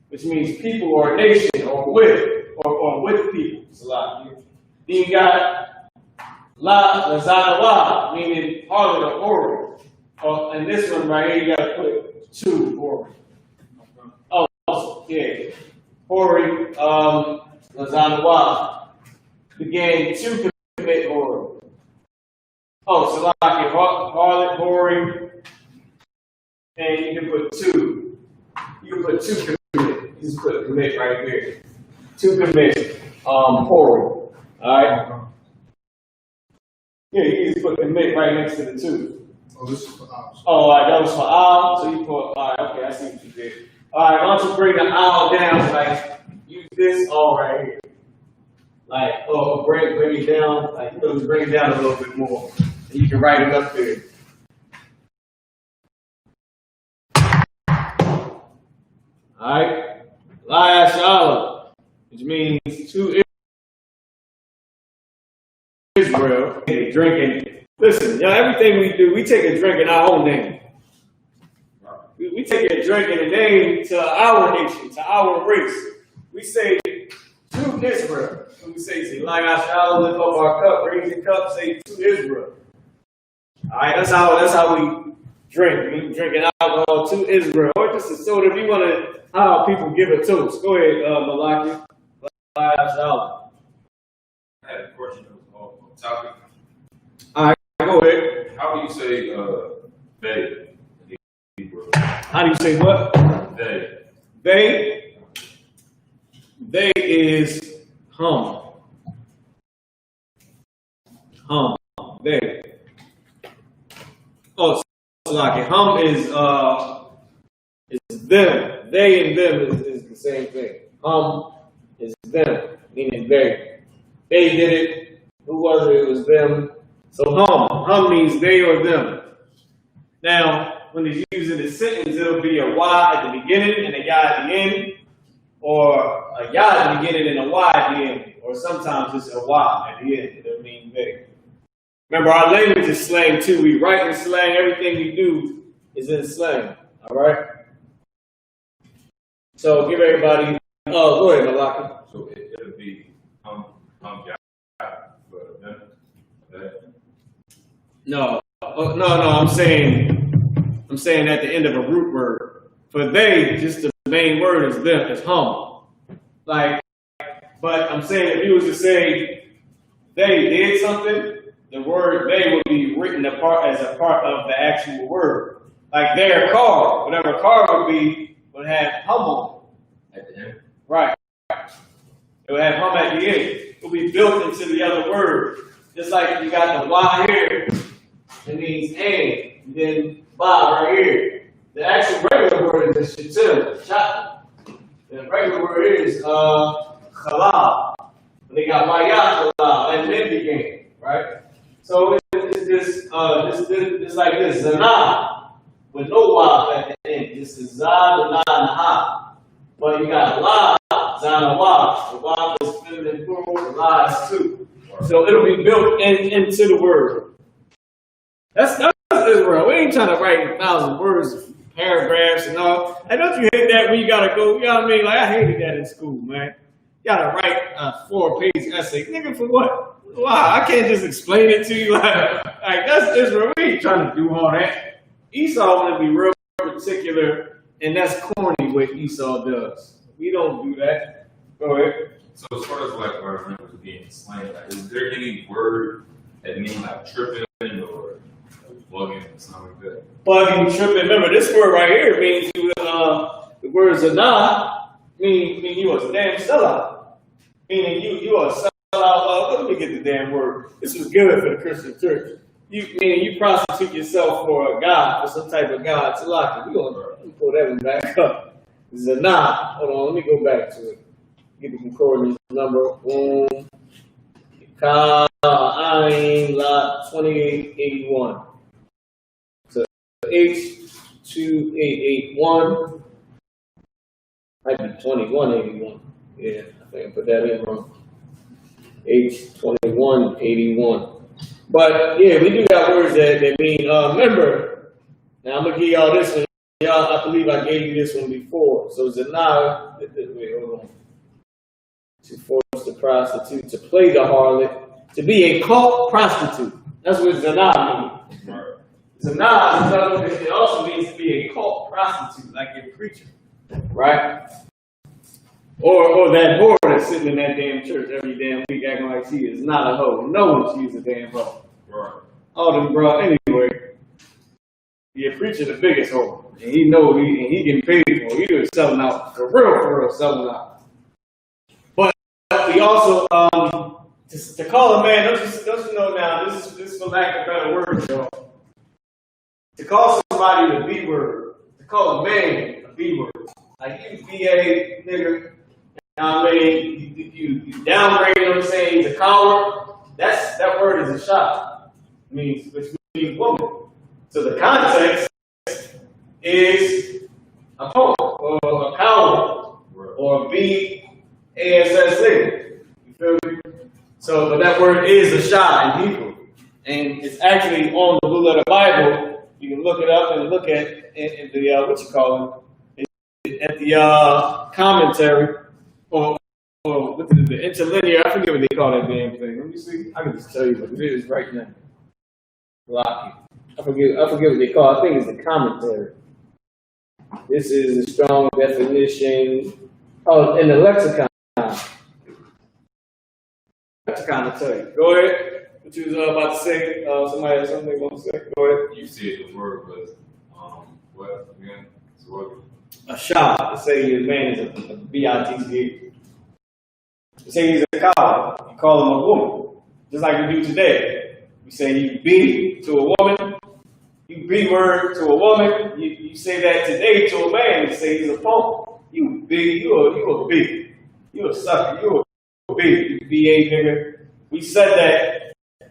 which means people or nation or with people. It's a lot. Then you got Lazanawa, meaning harlot or Hori. And this one right here, you got to put 2 Hori. Oh, yeah. Hori, Lazanawa. Began to commit Hori. Oh, so like if harlot, Hori, and you can put 2. You can put 2 commit. You just put commit right here. 2 commit. Corey. Alright? Yeah, you just put the Mick right next to the 2. Oh, this is for ours. Oh, alright, that was for Al, so you put, alright, okay, I see what you did. Alright, why don't you bring the Al down, like, use this all right here. Like, oh, bring it down, like, bring it down a little bit more. And you can write it up there. Alright? La Shalom, which means to Israel, drinking. Listen, y'all, everything we do, we take a drink in our own name. We take a drink in the name to our nation, to our race. We say to Israel. We say, like I shall lift up our cup, raise the cup, say to Israel. Alright, that's how we drink. We drinking alcohol to Israel. Or just a soda. If you want to, how people give a toast. Go ahead, Malaki. Like I shall. I had a question on topic. Alright, go ahead. How do you say they? in Hebrew? How do you say what? They. They is hum. They. Oh, so like hum is them. They and them is the same thing. Hum is them, meaning they. They did it. Who was it? It was them. So hum means they or them. Now, when it's used in a sentence, it'll be a Y at the beginning and a Y at the end, or a Y at the beginning and a Y at the end, or sometimes it's a Y at the end. It'll mean they. Remember, our language is slang too. We write in slang. Everything we do is in slang. All right. So give everybody. Oh, go ahead, Malaki. So it'll be for them. No, no. I'm saying at the end of a root word. For they, just the main word is them. It's hum. Like, but I'm saying if you was to say they did something, the word they would be written apart as a part of the actual word. Like their car, whatever car would have hum on At the end. Right. It would have hum at the end. It would be built into the other word. Just like you got the Y here, it means and then ba right here. The actual regular word is shatim, shot. The regular word is chalal. They got wayat chalal, and then began, right? So it's just like this, zanah, with no Y at the end. This is za, na, and ha. But you got la, zana, wa. The wa is feminine plural, the la is two. So it'll be built into the word. That's Israel. We ain't trying to write 1,000 words, paragraphs, and all. And don't you hate that when you gotta go? You know what I mean? Like I hated that in school, man. You gotta write a 4-page essay, nigga, for what? Why? I can't just explain it to you. Like that's Israel. We ain't trying to do all that. Esau want to be real particular, and that's corny what Esau does. We don't do that. Go ahead. So as far as like our language being slang, like, is there any word that means like tripping or bugging or something like that? Bugging, tripping. Remember, this word right here means you. The word zanah mean you a damn sellout. Meaning you are a sellout. Let me get the damn word. This was good for the Christian church. Meaning you prostitute yourself for a god, for some type of god. It's like let me pull that one back up. Zanah. Hold on, let me go back to it. Get the concordance number. Boom. Ka Ayin La 2881. So H2881. Might be 2181. Yeah, I think I put that in wrong. H2181. But yeah, we do got words that mean remember. Now I'm gonna give y'all this one. Y'all, I believe I gave you this one before. So Zanah, wait, hold on. To force the prostitute to play the harlot, to be a cult prostitute. That's what Zanah means. Right. Zanah, it also means to be a cult prostitute, like a preacher, right? Or that whore that's sitting in that damn church every damn week acting like she is not a hoe, knowing she's a damn hoe. Right. All them bro, anyway. Yeah, preacher the biggest hoe, and he know he getting paid for it. He was selling out for real selling out. But we also to call a man. Don't you know now? This is for lack of better words, y'all. To call somebody the B word, to call a man a B word, like you BA nigga. I mean, you downgrade him, saying he's a coward. That word is a shot. Which means woman. So the context is a punk or a coward or a BASS nigga. You feel me? So, but that word is a shot in Hebrew, and it's actually on the Blue Letter Bible. You can look it up and look at the what you call it at the commentary. Or what is it, the interlinear, I forget what they call that damn thing. Let me see. I can just tell you what it is right now. Rocky. I forget what they call it. I think it's the commentary. This is a strong definition. Oh, in the lexicon. Lexicon, I'll tell you. Go ahead. What you was about to say? Somebody has something you want to say? Go ahead. You said the word was, what again? So a shot. To say your man is a B-I-T-C-H. To say he's a coward, you call him a woman. Just like we do today. We say you B to a woman, you B word to a woman, you say that today to a man, you say he's a punk. You B, you a B. You a sucker, you a B, you B-A nigga. We said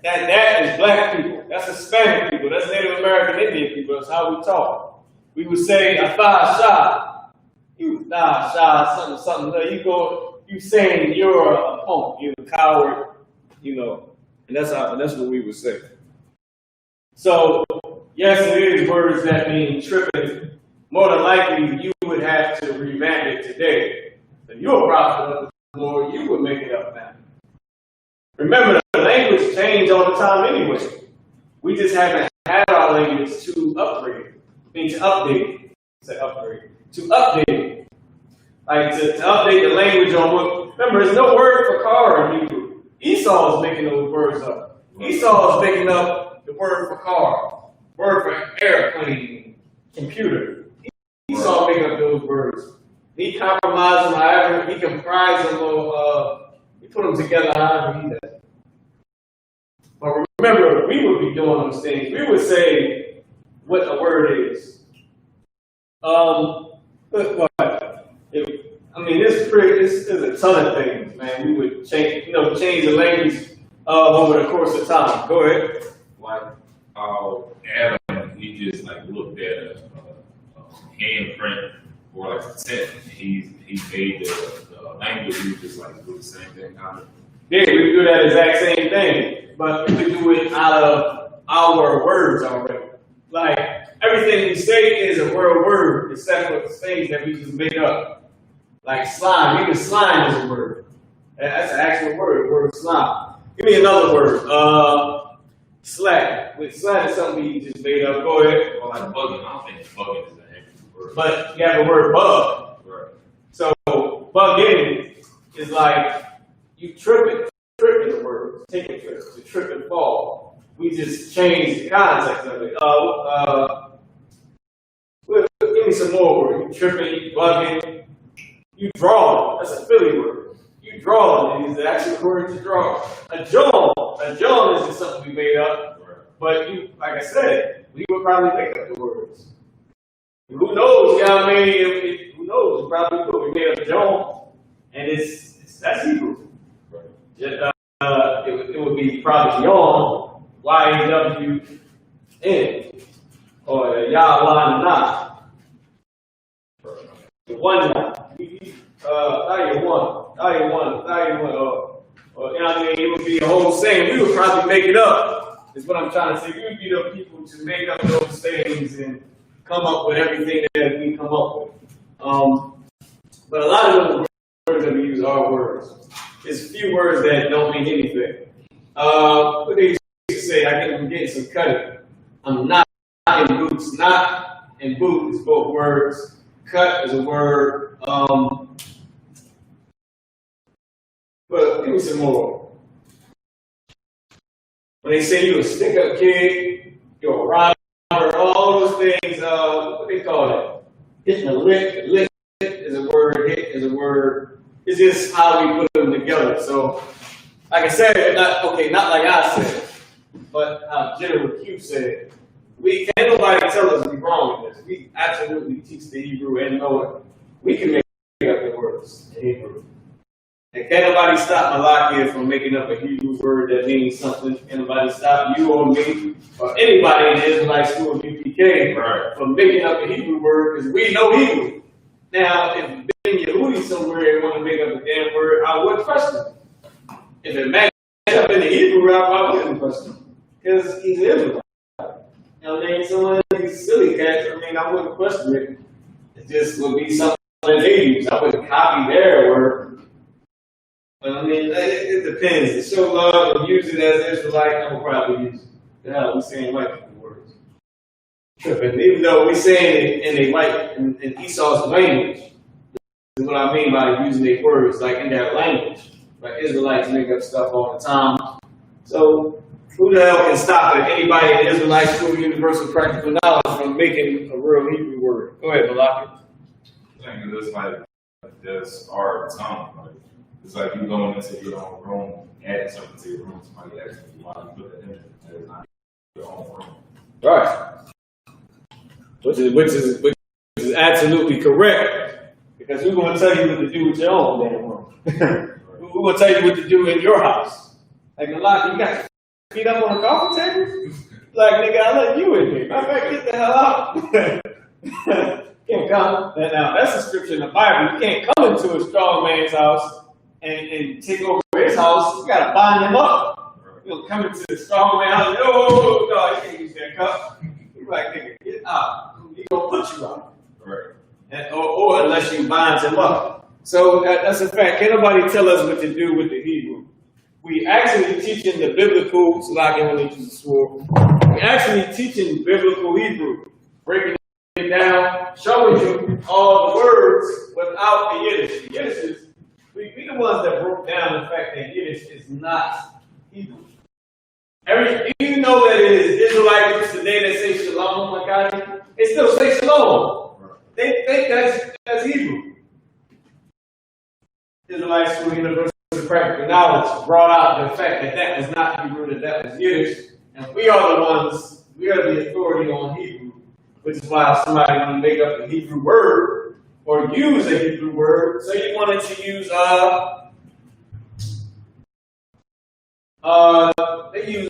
that is black people, that's Hispanic people, that's Native American Indian people, that's how we talk. We would say a thigh shot, you thigh shot, something. You saying you're a punk, you're a coward, you know, and that's what we would say. So yes, it is words that mean tripping. More than likely, you would have to revamp it today. If you're a prophet of the Lord, you would make it up now. Remember, the language changes all the time anyway. We just haven't had our language to upgrade. I mean, to update. Say upgrade. To update. Like to update the language on what. Remember, there's no word for car in Hebrew. Esau is making those words up. Esau is making up the word for car, word for airplane, computer. Esau making up those words. He compromised them however, he comprised them, he put them together however he does. But remember, we would be doing those things. We would say what a word is. There's a ton of things, man. We would change the language over the course of time. Go ahead. like how Adam, he just like looked at a handprint or like a tent, and he made the language. He just like do the same thing kind of. Yeah, we do that exact same thing, but we could do it out of our words already. Like everything we say is a real word, except for the things that we just made up. Like slime, even slime is a word. That's an actual word, the word slime. Give me another word. Slack. With slack is something we just made up. Go ahead. Or like bugging. I don't think bugging is an actual word. But you have the word bug. Right. So bugging is like you tripping the word. Take a trip, to trip and fall. We just changed the context of it. Give me some more words. You tripping, you bugging. You draw. That's a Philly word. You draw is the actual word to draw. A jaw is just something we made up. But you, like I said, we would probably make up the words. Who knows? You know what I mean? Who knows? We probably could. We made up jaw, and that's Hebrew. Right. It would be probably yawn, Y-A-W-N, or Yah-Wan-Na. The one now. Or you know what I mean? It would be a whole saying. We would probably make it up, is what I'm trying to say. We would be the people to make up those things and come up with everything that we come up with. But a lot of the words that we use are words. There's a few words that don't mean anything. What they used to say, I'm getting some cutting. I'm not in boots. Not and boot is both words. Cut is a word. But give me some more. When they say you're a stick-up kid, you're a robber, all those things, what do they call it? Hitting a lick. Lick is a word. Hit is a word. It's just how we put them together. So, like I said, not like I said, but General Q said, we can't nobody tell us we're wrong in this. We absolutely teach the Hebrew and know it. We can make up the words in Hebrew. And can't nobody stop Malachi from making up a Hebrew word that means something. Can't nobody stop you or me or anybody in the Israelite school of UPK from making up a Hebrew word because we know Hebrew. Now, if Ben Yehudi somewhere and want to make up a damn word, I would question him. If it matches up in the Hebrew, I wouldn't question him because he's Israelite. You know what I mean? Some of these silly cats, I wouldn't question it. It just would be something that they use. I wouldn't copy their word. But it depends. To show love and use it as Israelite, I would probably use it. The hell, we saying white people words. And even though we saying it in Esau's language, is what I mean by using their words, like in their language. Like Israelites make up stuff all the time. So who the hell can stop it? Anybody in Israelite school, universal practical knowledge from making a real Hebrew word? Go ahead, Malaki. I think it's like that's our tongue. Like, it's like you going into your own room, adding something to your room. Somebody asks you why you put that in. That is not your own room. Right. Which is absolutely correct. Because we're going to tell you what to do with your own damn room. We're going to tell you what to do in your house. Like Malaki, you got your feet up on the coffee table? Like, nigga, I let you in here. Matter of fact, get the hell out. Can't come. Now, that's a scripture in the Bible. You can't come into a strong man's house and take over his house. You got to bind him up. You don't come into the strong man's house. No, you can't use that cup. You're like, nigga, get out. He's going to put you out. Right. Or unless you bind him up. So that's a fact. Can't nobody tell us what to do with the Hebrew. We actually teaching the biblical, so I can only use the sword. We actually teaching biblical Hebrew, breaking it down, showing you all the words without the Yiddish. The Yiddish is, we the ones that broke down the fact that Yiddish is not Hebrew. Even though that it is Israelite groups today that say shalom, my God, they still say shalom. They think that's Hebrew. Israelite School University of Practical Knowledge brought out the fact that was not Hebrew, that was Yiddish, and we are the authority on Hebrew, which is why if somebody want to make up a Hebrew word or use a Hebrew word, so you wanted to use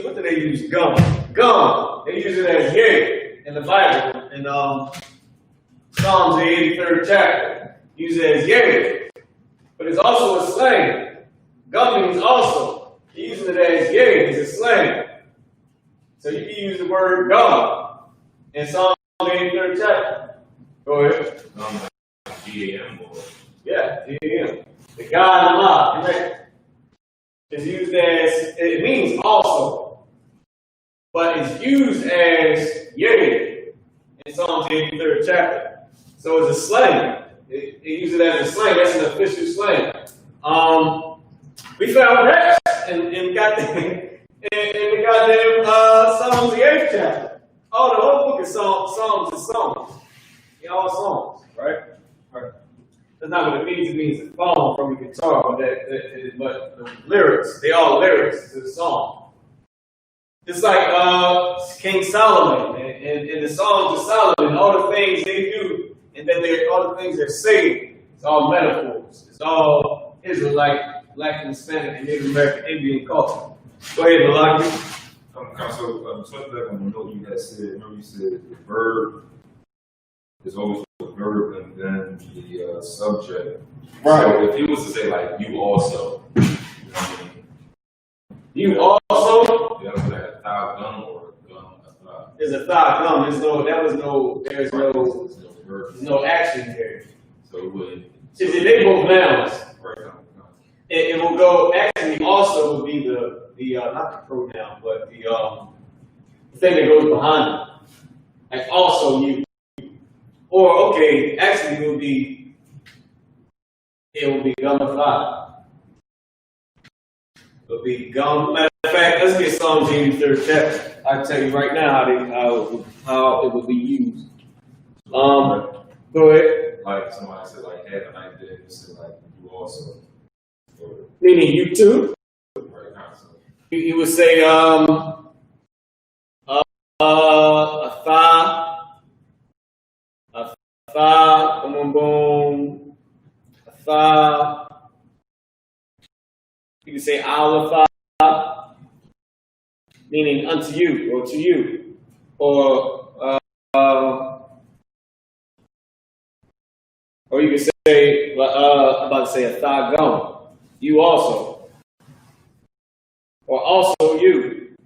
what do they use? Gum. They use it as yay in the Bible in Psalms the 83rd chapter. Use it as yay. But it's also a slang. Gum means also. Using it as yay is a slang. So you can use the word gum in Psalms the 83rd chapter. Go ahead. G-A-M. Yeah, G-A-M. The God Allah, correct? Is used as, it means also, but it's used as yay in Psalms 83rd chapter. So it's a slang. It uses it as a slang. That's an official slang. We found Rex and got the goddamn Psalms the 8th chapter. Oh, the whole book is Psalms is songs. They're all songs, right? That's not what it means. It means a poem from a guitar, but the lyrics, they all lyrics to the song. Just like King Solomon and the songs of Solomon, all the things they do, and then all the things they're saying, it's all metaphors. It's all Israelite, Black and Hispanic, and Native American Indian culture. Go ahead, Malaki. So, something that on the note you guys said, remember you said the verb is always the verb and then the subject. Right. So if he was to say like you also, you know what I mean? You also? Yeah, like a thou gum or a gum. There's a thou gum. There's no action there. So it would. They both nouns. Right. It will go. Actually, also would be the not the pronoun, but the thing that goes behind it. Like also you. Or okay, actually it will be gummified. It'll be gum. Matter of fact, let's get Psalms 83rd chapter. I'll tell you right now how it will be used. Go ahead. Like somebody said, like have an idea, you said like you also. meaning you too. Right, council. You would say a thigh, boom, boom, boom, a thigh. You can say our thigh, meaning unto you or to you, or you can say, I'm about to say a thigh gone, you also, or also you.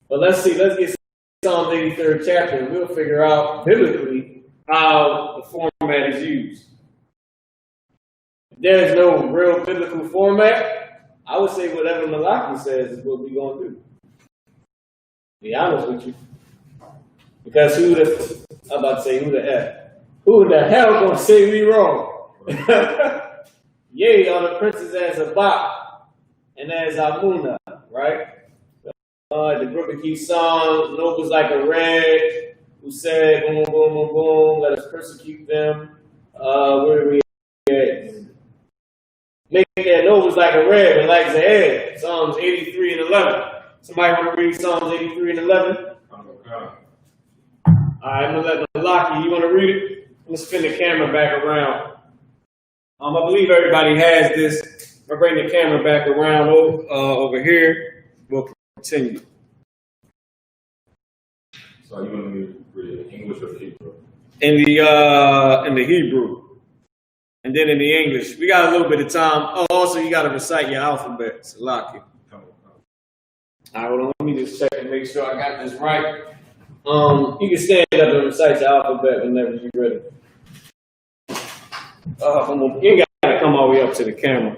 But let's get Psalms 83rd chapter, and we'll figure out biblically how the format is used. If there's no real biblical format, I would say whatever Malachi says is what we're going to do. Be honest with you. Because who the hell gonna say we wrong? Yea, are the princes as a Bach and as Amuna, right? The group of key songs, nobles like a red, who said, boom, boom, boom, boom, let us persecute them. Where do we at? Make that nobles like a red, but like Zahid, Psalms 83 and 11. Somebody want to read Psalms 83 and 11? All right, I'm gonna let Malaki, you want to read it? I'm gonna spin the camera back around. I believe everybody has this. I'll bring the camera back around over here. We'll continue. So you want me to read it in English or Hebrew? In the Hebrew, and then in the English. We got a little bit of time. Oh, also you got to recite your alphabet, Salaki. All right, hold on. Let me just check and make sure I got this right. You can stand up and recite your alphabet whenever you're ready. You ain't got to come all the way up to the camera.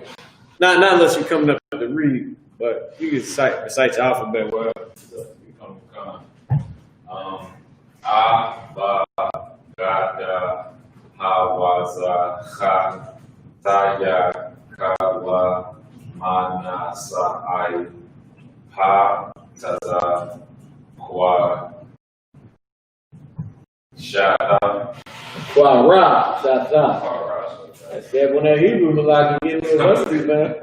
Not unless you're coming up to read, but you can recite your alphabet well. A, Ba, Ga, Da, Ha, Wa, Za, Ha, Ta, Ya, Ka, Wa, Ma, Na, Sa, I, Pa, Ta, Za, Kwa, Sha, Wow, Ra, Sha, I said when that Hebrew Malaki get a little rusty, man.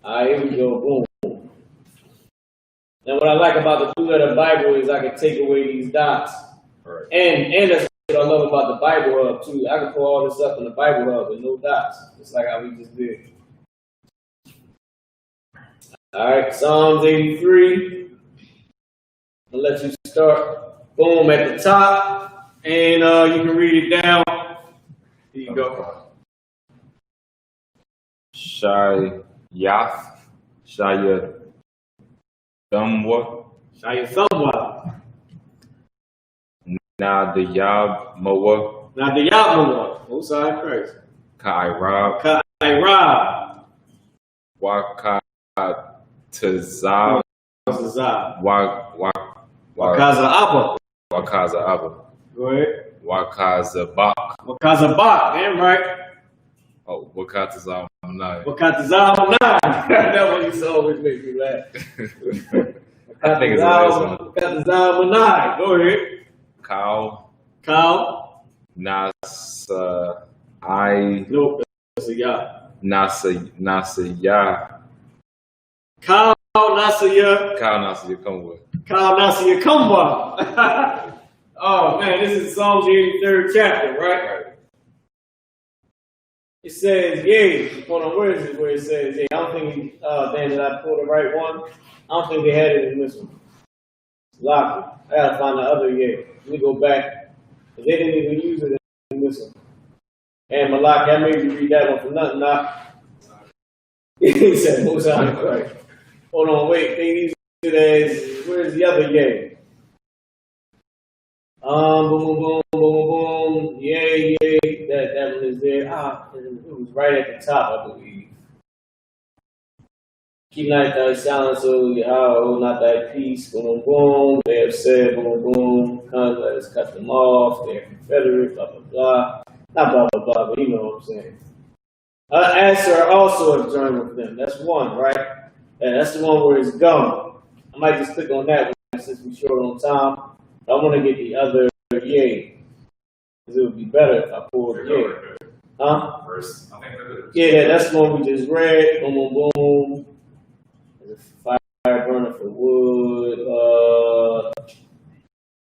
All right, here we go. Boom. And what I like about the two-letter Bible is I can take away these dots. Right. And that's what I love about the Bible Hub, too. I can pull all this up in the Bible Hub with no dots, just like how we just did. All right, Psalms 83. I'll let you start. Boom, at the top. And you can read it down. Here you go. Shai, Yaf, Shaya, Thumwa, Shaya Thumwa. Na the Yab Moa, Now the Yabma, Osai Christ. Kairab, Kaira. Waka Tazab, Wakaza Abba. Wakaza Abba, Go ahead. Wakaza Bak, Wakaza Bak, damn right. oh, Wakatazam Manai. Wakaza Abba. That one used to always make me laugh. I think it's a nice one. Wakaza Manai. Go ahead. Cow, Nasa, I, Nope, that's a ya. Nasa Ya, Kyle Nasaya. Cow Nasa, come with. Kyle Nasaya Kumba. Oh man, this is Psalms 83rd chapter, right? It says, yea. Hold on, where is it where it says, yea? I don't think, Dan, did I pull the right one? I don't think they had it in this one. Lock it. I gotta find the other yea. Let me go back. They didn't even use it in this one. And Malak, I made you read that one for nothing, not. He said, most out of Christ. Hold on, wait. They use it as, where's the other yea? Boom, boom, boom, boom, boom, boom. Yay, yay. That one is there. It was right at the top, I believe. Keep not thy silence, O Yahweh, not thy peace. Boom, boom. They have said, boom, boom. Come, let us cut them off. They're confederate, blah, blah, blah. Not blah, blah, blah, but you know what I'm saying. Answer also have joined with them. That's one, right? And that's the one where it's gum. I might just click on that one since we're short on time. I want to get the other yay. it would be better if I pulled the yeah. Huh? Verse, I think that is. Yeah, that's the one we just read. Boom, boom, boom. There's a fire burner for wood.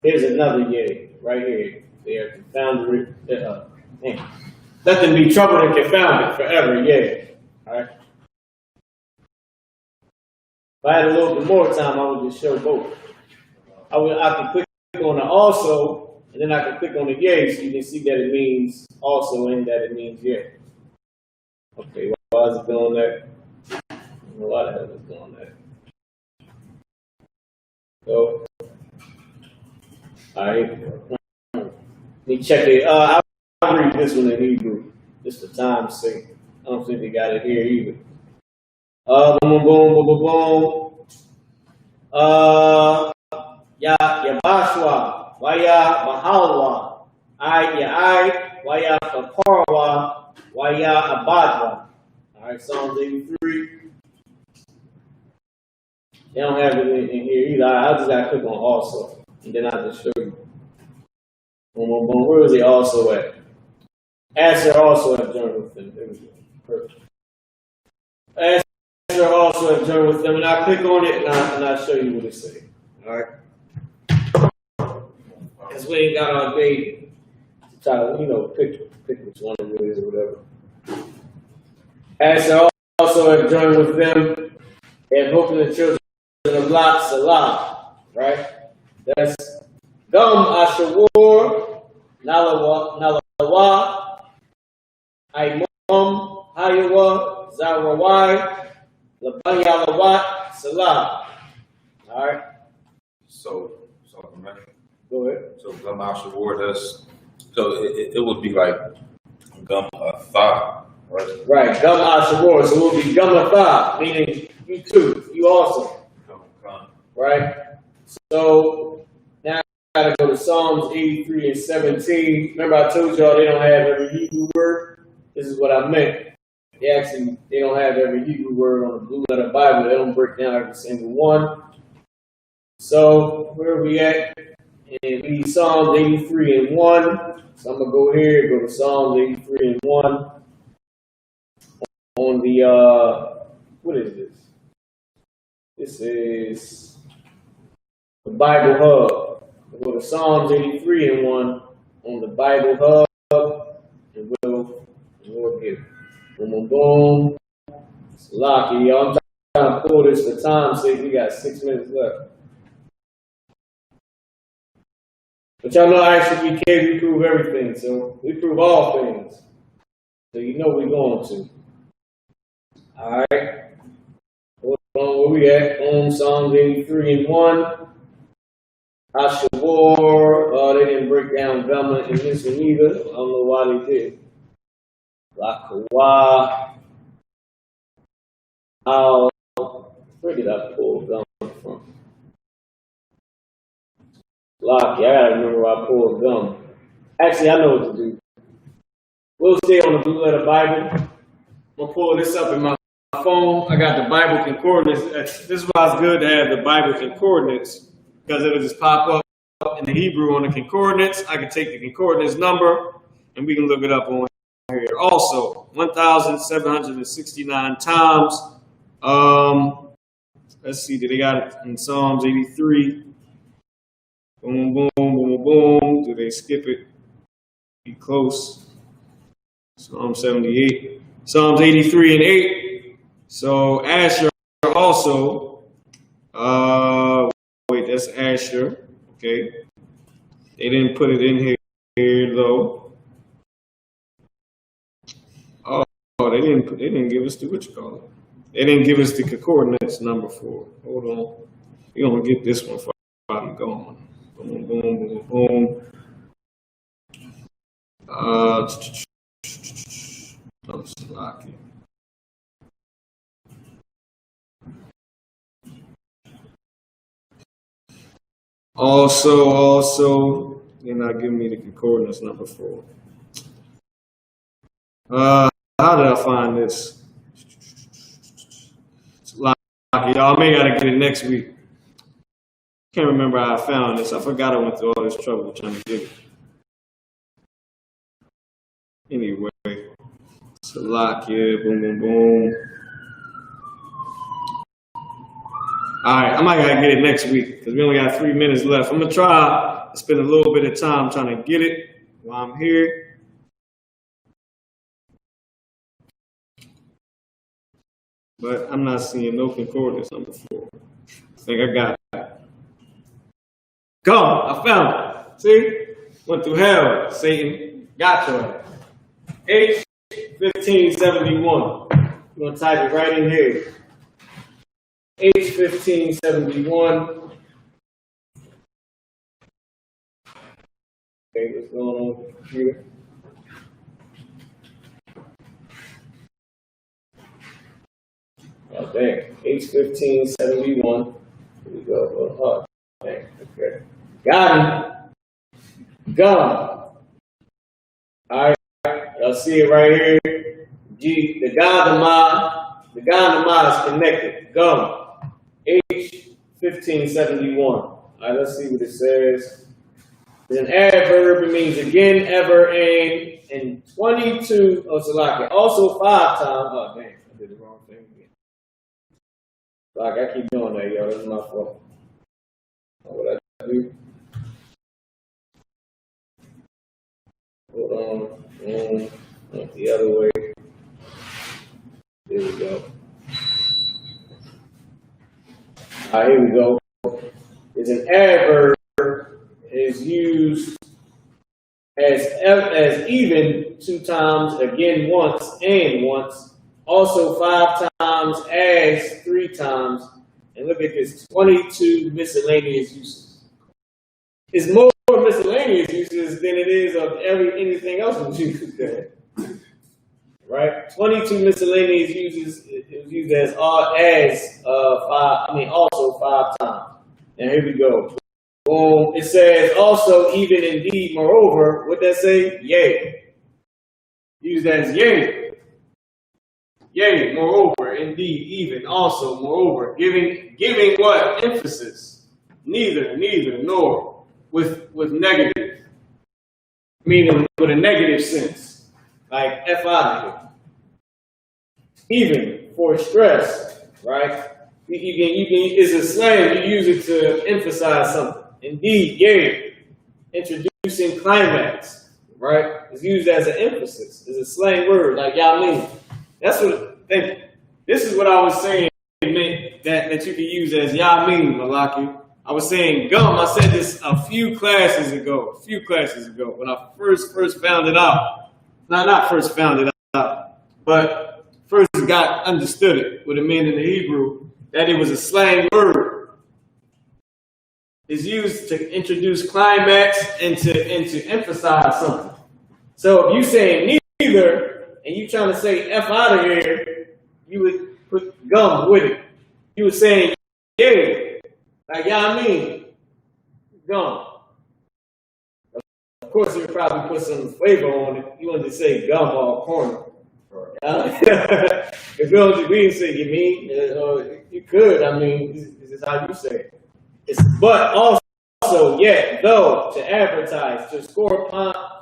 Here's another yeah, right here. They are confounded. Let them be troubled and confounded forever. Yeah. All right. If I had a little bit more time, I would just show both. I can click on the also, and then I can click on the yay, so you can see that it means also and that it means yeah. Okay, why is it doing that? I don't know why the hell it's doing that. So, all right. Let me check it. I'll read this one in Hebrew, just for time's sake. I don't think they got it here either. Boom, boom, boom, boom, boom. Ya Bashwa, Waya Bahalwa, Waya Kaparwa, Waya Abadwa. Alright, Psalms 83. They don't have it in here either. I just gotta click on also. And then I'll just show you. Boom, boom, boom. Where is it also at? Asher also have journeyed with them. There we go. Perfect. Asher also have journeyed with them. And I click on it and I'll show you what it says. Alright. Because we ain't got our day to try to, pick which one it is or whatever. As I also have joined with them and hoping the children of Lot Salah, right? That's Gum Ashawur, Nalawa, Aimum, Hayawa, Zarawai, Labanyalawat, Salah. All right. So go ahead. So Gum Ashawur, so it would be like Gum Thigh, right? Right, Gum Ashawur. So it would be Gum Thigh, meaning you too, you also. Right? So now I gotta go to Psalms 83 and 17. Remember I told y'all they don't have every Hebrew word? This is what I meant. They don't have every Hebrew word on the blue letter Bible. They don't break down every single one. So where are we at? And we need Psalms 83 and 1. So I'm gonna go here, go to Psalms 83 and 1. On the what is this? This is the Bible Hub. We'll go to Psalms 83 and 1 on the Bible Hub, and we'll get it. Boom, boom, boom. It's lucky, y'all. I'm trying to pull this for time's sake. We got 6 minutes left. But y'all know actually we prove everything, so we prove all things. So you know we're going to. All right. Hold on, where we at? On Psalms 83 and 1. Ashavor, they didn't break down Velma in this one either. I don't know why they did. Lakawa. Where did I pull Velma from? Lucky, I gotta remember where I pulled gum. Actually, I know what to do. We'll stay on the blue letter Bible. I'm gonna pull this up in my phone. I got the Bible concordance. This is why it's good to have the Bible concordance, because it'll just pop up in the Hebrew on the concordance. I can take the concordance number and we can look it up on here. Also, 1,769 times. Let's see, did they got it in Psalms 83? Boom, boom, boom, boom, boom. Do they skip it? Be close. Psalm 78. Psalms 83 and 8. So Asher also. Wait, that's Asher. Okay. They didn't put it in here though. Oh, they didn't give us the what you call it. They didn't give us the concordance number 4. Hold on. We're gonna get this one before I'm going. Boom, boom, boom, boom. I'm slacking. Also, you're not giving me the concordance number 4. How did I find this? It's lucky. Y'all may gotta get it next week. Can't remember how I found this. I forgot I went through all this trouble trying to get it. Anyway, Salakia, boom, boom, boom. All right, I might gotta get it next week because we only got 3 minutes left. I'm gonna try to spend a little bit of time trying to get it while I'm here. But I'm not seeing no concordance on the floor. I think I got it. Come, I found it. See? Went through hell, Satan. Got your ass. H1571. You're gonna type it right in here. H1571. Okay, what's going on here? Oh, dang. H1571. Here we go. Oh, dang. Okay. Got him. Gum. All right. Y'all see it right here. G. The God of Ma is connected. Gum. H1571. All right. Let's see what it says. It's an adverb. It means again, ever, and 22. Oh, Salaki. Also 5 times. Oh, dang. I did the wrong thing again. Like, I keep doing that, yo. That's my fault. What I do? Hold on. Went the other way. There we go. All right, here we go. It's an adverb. Is used as even 2 times, again once, and once. Also 5 times, as 3 times. And look at this, 22 miscellaneous uses. It's more miscellaneous uses than it is of anything else was used there. Right? 22 miscellaneous uses. It was used as also 5 times. And here we go. Boom. It says also, even, indeed, moreover. What that say? Yea. Used as yea. Yea, moreover, indeed, even, also, moreover. Giving what? Emphasis. Neither, nor. With negative. Meaning with a negative sense. Like F out of here. Even, for stress, right? You can, it's a slang, you use it to emphasize something. Indeed, yea, introducing climax, right? It's used as an emphasis. It's a slang word, like y'all mean. That's what, this is what I was saying that you can use as y'all mean, Malaki. I was saying gum, I said this a few classes ago, when I first found it out. Not first found it out, but first understood it, what it meant in the Hebrew, that it was a slang word. Is used to introduce climax and to emphasize something. So if you saying neither and you trying to say F out of here, you would put gum with it. You would say yay, like y'all mean gum. Of course, you would probably put some flavor on it. You wanted to say gum all corner. If we didn't say you mean, you could. I mean, this is how you say it. But also, yet, though, to advertise, to score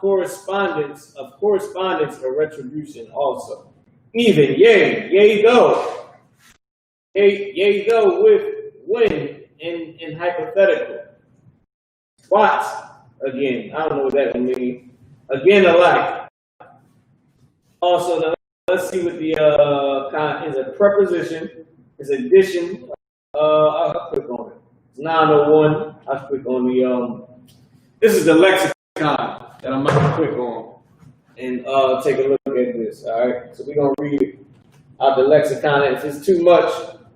correspondence or retribution also. Even, yea, though. Yea, though, with, when, in hypothetical. What, again, I don't know what that would mean. Again, alike. Also, now, let's see what the is a preposition, is addition. I'll click on it. 901. I click on the this is the lexicon that I'm gonna click on and take a look at this. All right, so we're gonna read it out the lexicon. If it's too much,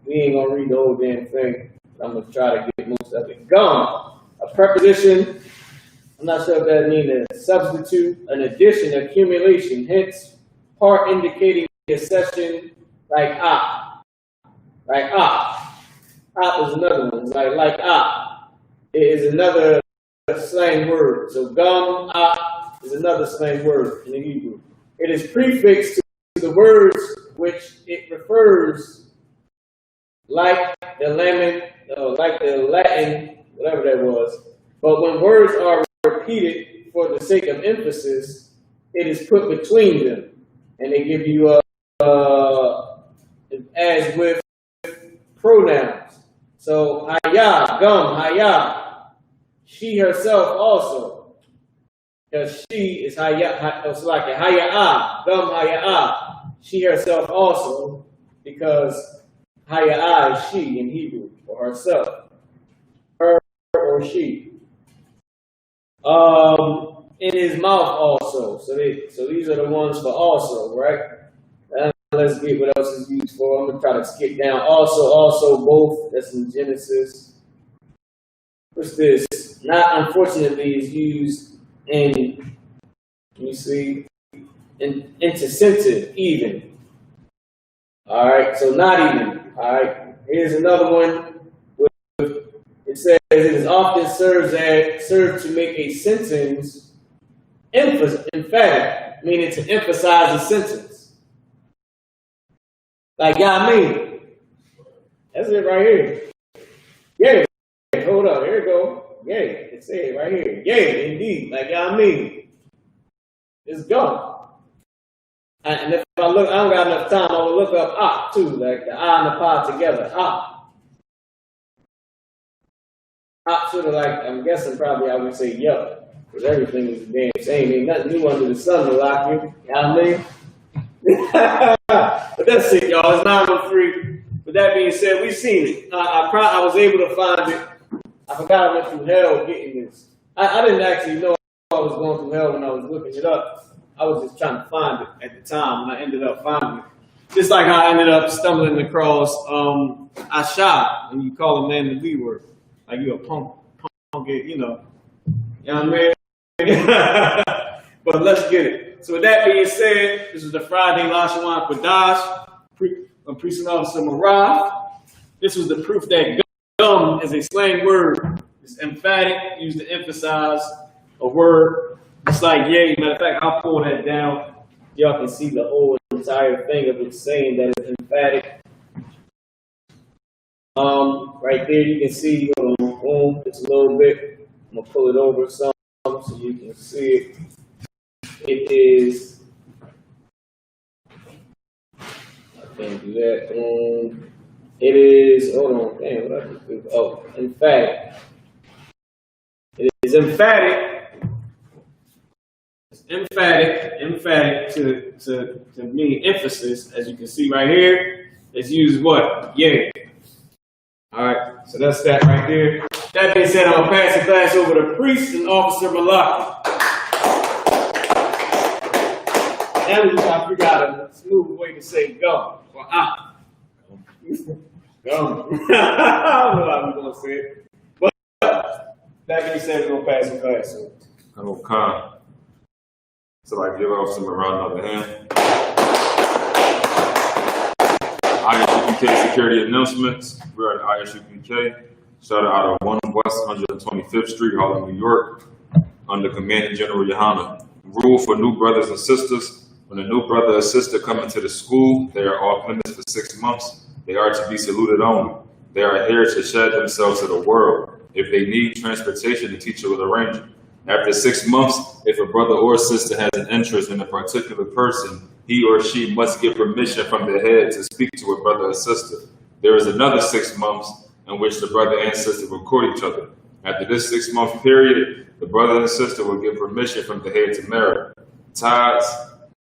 we ain't gonna read the whole damn thing. I'm gonna try to get most of it. Gum, a preposition. I'm not sure if that means a substitute, an addition, accumulation. Hence, part indicating accession, like ah, like ah. Op is another one. It's like op. It is another slang word. So gum, op is another slang word in the Hebrew. It is prefixed to the words which it refers, like the Latin, whatever that was. But when words are repeated for the sake of emphasis, it is put between them. And they give you as with pronouns. So haya, gum, haya, she herself also. Because she is haya, it's like a haya, gum haya, she herself also, because haya is she in Hebrew, or herself, her or she. In his mouth also. So these are the ones for also, right? Let's get what else is used for. I'm gonna try to skip down. Also, both. That's in Genesis. What's this? Not unfortunately is used in. Let me see. In intersensitive, even. All right. So not even. All right. Here's another one. It says it is often served to make a sentence emphatic, meaning to emphasize a sentence. Like, yeah, I mean, that's it right here. Yeah, hold up, here we go. Yeah, it said right here. Yeah, indeed. Like, yeah, I mean, it's gone. And if I look, I don't got enough time. I will look up ah too, like the ah and the pa together. Ah, sort of like I'm guessing probably I would say yup, because everything is the damn same. Ain't nothing new under the sun to lock you. You know what I mean? But that's it, y'all. It's 9:03. With that being said, we've seen it. I was able to find it. I forgot I went through hell getting this. I didn't actually know I was going through hell when I was looking it up. I was just trying to find it at the time, and I ended up finding it. Just like how I ended up stumbling across Asha, when you call a man the B word. Like you a punk, you know. You know what I mean? But let's get it. So with that being said, this is the Friday Lashawan Kodash, Priest and Officer Marah. This was the proof that gum is a slang word. It's emphatic, used to emphasize a word. It's like yay. Matter of fact, I'll pull that down. Y'all can see the whole entire thing of it saying that it's emphatic. Right there you can see, boom, just a little bit. I'm gonna pull it over some so you can see it. It is, I can't do that. It is, hold on, damn, what I just do? Oh, emphatic. It is emphatic. It's emphatic to mean emphasis, as you can see right here. It's used what? Yeah. All right, so that's that right there. That being said, I'm gonna pass the class over to Priest and Officer Malaki. Now we try to figure out a smooth way to say gum or ah. Gum. I don't know how we're gonna say it. But that being said, we're gonna pass the class over. Okay. So I give Officer Marah another hand. ISUPK security announcements. We're at ISUPK, started out of 1 West 125th Street, Harlem, New York, under Commanding General Yohana. Rule for new brothers and sisters. When a new brother or sister come into the school, they are off limits for 6 months. They are to be saluted only. They are here to shed themselves to the world. If they need transportation, the teacher will arrange it. After 6 months, if a brother or sister has an interest in a particular person, he or she must get permission from the head to speak to a brother or sister. There is another 6 months in which the brother and sister will court each other. After this 6 month period, the brother and sister will get permission from the head to marry. Tithes,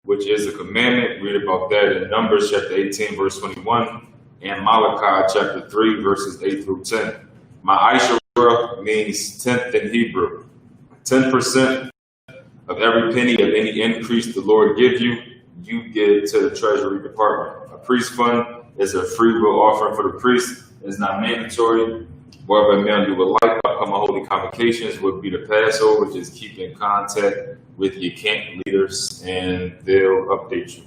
which is a commandment, read about that in Numbers chapter 18, verse 21, and Malachi chapter 3, verses 8 through 10. Ma'ashara means tenth in Hebrew. 10% of every penny of any increase the Lord give you, you give to the Treasury Department. A priest fund is a free will offering for the priest. It's not mandatory. Whatever amount you would like, upcoming holy convocations would be the Passover. Just keep in contact with your camp leaders and they'll update you.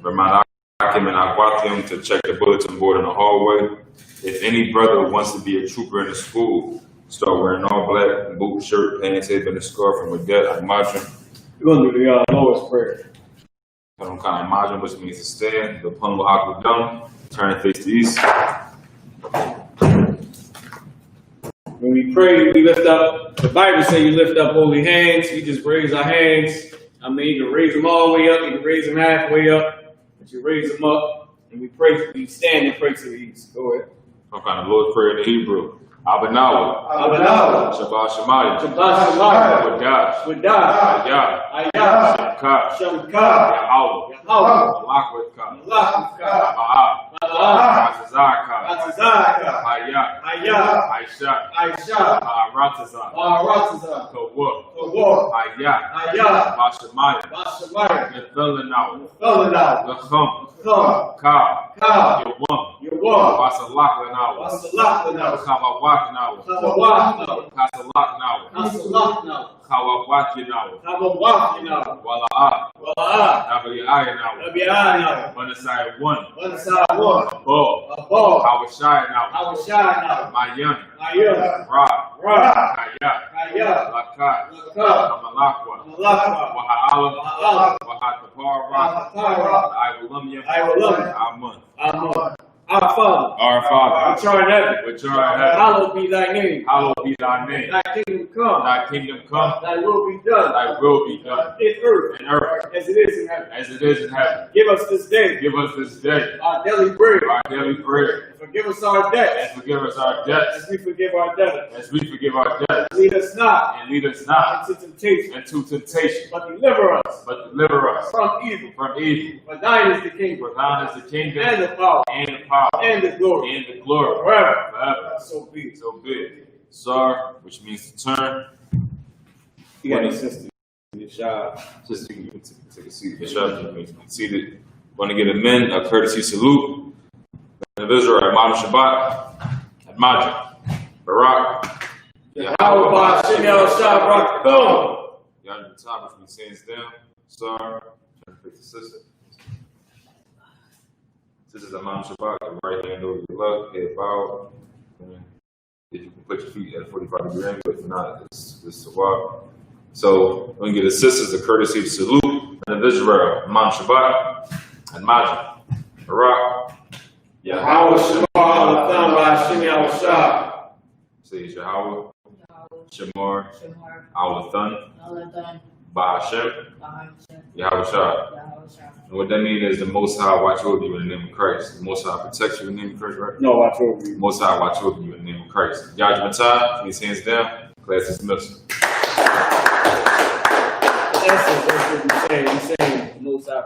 Remind Akim and Aquatium to check the bulletin board in the hallway. If any brother wants to be a trooper in the school, start wearing all black, boot, shirt, pants, tape, and a scarf from a debt, imagine. We're going to do the Lord's Prayer. Imagine, which means to stand. The pun will hop down, turn and face to the east. When we pray, we lift up, the Bible says you lift up holy hands. We just raise our hands I mean, you can raise them all the way up, you can raise them halfway up, but you raise them up, and we stand and pray to the east. Go ahead. Some kind of Lord's Prayer in the Hebrew. Abanawa. Abanawa. Shabbat Shemaya. Shabbat Shemaya. Wadash. Wadash. Ayah. Ayah. Shamkah. Shamkah. Yahweh. Yahweh. Malakwekah. Malakwekah. Ba'a. Ba'a. Azazakah. Azazakah. Ayah. Ayah. Aisha. Aisha. Ba'aratazah. Ba'aratazah. Kawah. Kawah. Ayah. Ayah. Ba'Shemaya. Ba'Shemaya. Nefelanawa. Felanaw. Lacham. Come. Ka. Ka. Yawam. Yawam. Basalakanawa. Basalakanaw. Kawawaknawa. Kawawaknaw. Kasalaknawa. Kasalaknaw. Kawawakinawa. Kawawaknaw. Wala'a. Wala'a. Nabiyayanawa. Nabiyayanaw. Manasai 1. Manasai 1. Abol. Abol. Hawashayanawa. Hawashayanaw. Mayan. Mayan. Ra. Ra. Kaya. Kaya. Lakat. Lakat. Amalakwa. Amalakwa. Waha'ala. Waha'ala. Wahatapara. Waha'ala. I will love you. I will love you. Amen. Amen. Our Father, Our Father, which art in heaven, which art in heaven, hallowed be thy name. hallowed be thy name. Thy kingdom come. Thy kingdom come. Thy will be done. Thy will be done In earth, in earth as it is in heaven. as it is in heaven. Give us this day Give us this day our daily bread. our daily bread. And forgive us our debts, And forgive us our debts as we forgive our debtors. as we forgive our debtors. Lead us not And lead us not into temptation, into temptation, but deliver us but deliver us from evil. from evil. For thine is the kingdom, For thine is the kingdom and the power, and the power and the glory, and the glory forever. forever. So be it. So big. Sir, which means to turn. You got any sister? Your child. Just you can take a seat. Bishop, you can be seated. Want to give the men a courtesy salute. The visitor at Madam Shabbat, at Madra, Barak, Yahweh Ba'Shem Shabbat. Boom. Y'all at the top, which means hands down. Sir, trying to face the sister. Sisters at Madam Shabbat, the right hand over your left, head bowed. And if you can put your feet at a 45-degree angle, if not, it's a walk. So, we're going to give the sisters a courtesy salute. And the visitor, Madam Shabbat, and Madra, Barak, Yahweh Shem Ba'Shem Shabbat. Say Yahweh, Shemar, Shamar, Alathan, Aladan, Ba'Hashem, Bahashem, Yahweh Shah. Yahusha. And what that means is the Most High watch over you in the name of Christ. The Most High protects you in the name of Christ, right? No, I told you. The Most High watch over you in the name of Christ. Yahweh Matai, please hands down. Class dismissed. That's what we're saying. We're saying the Most High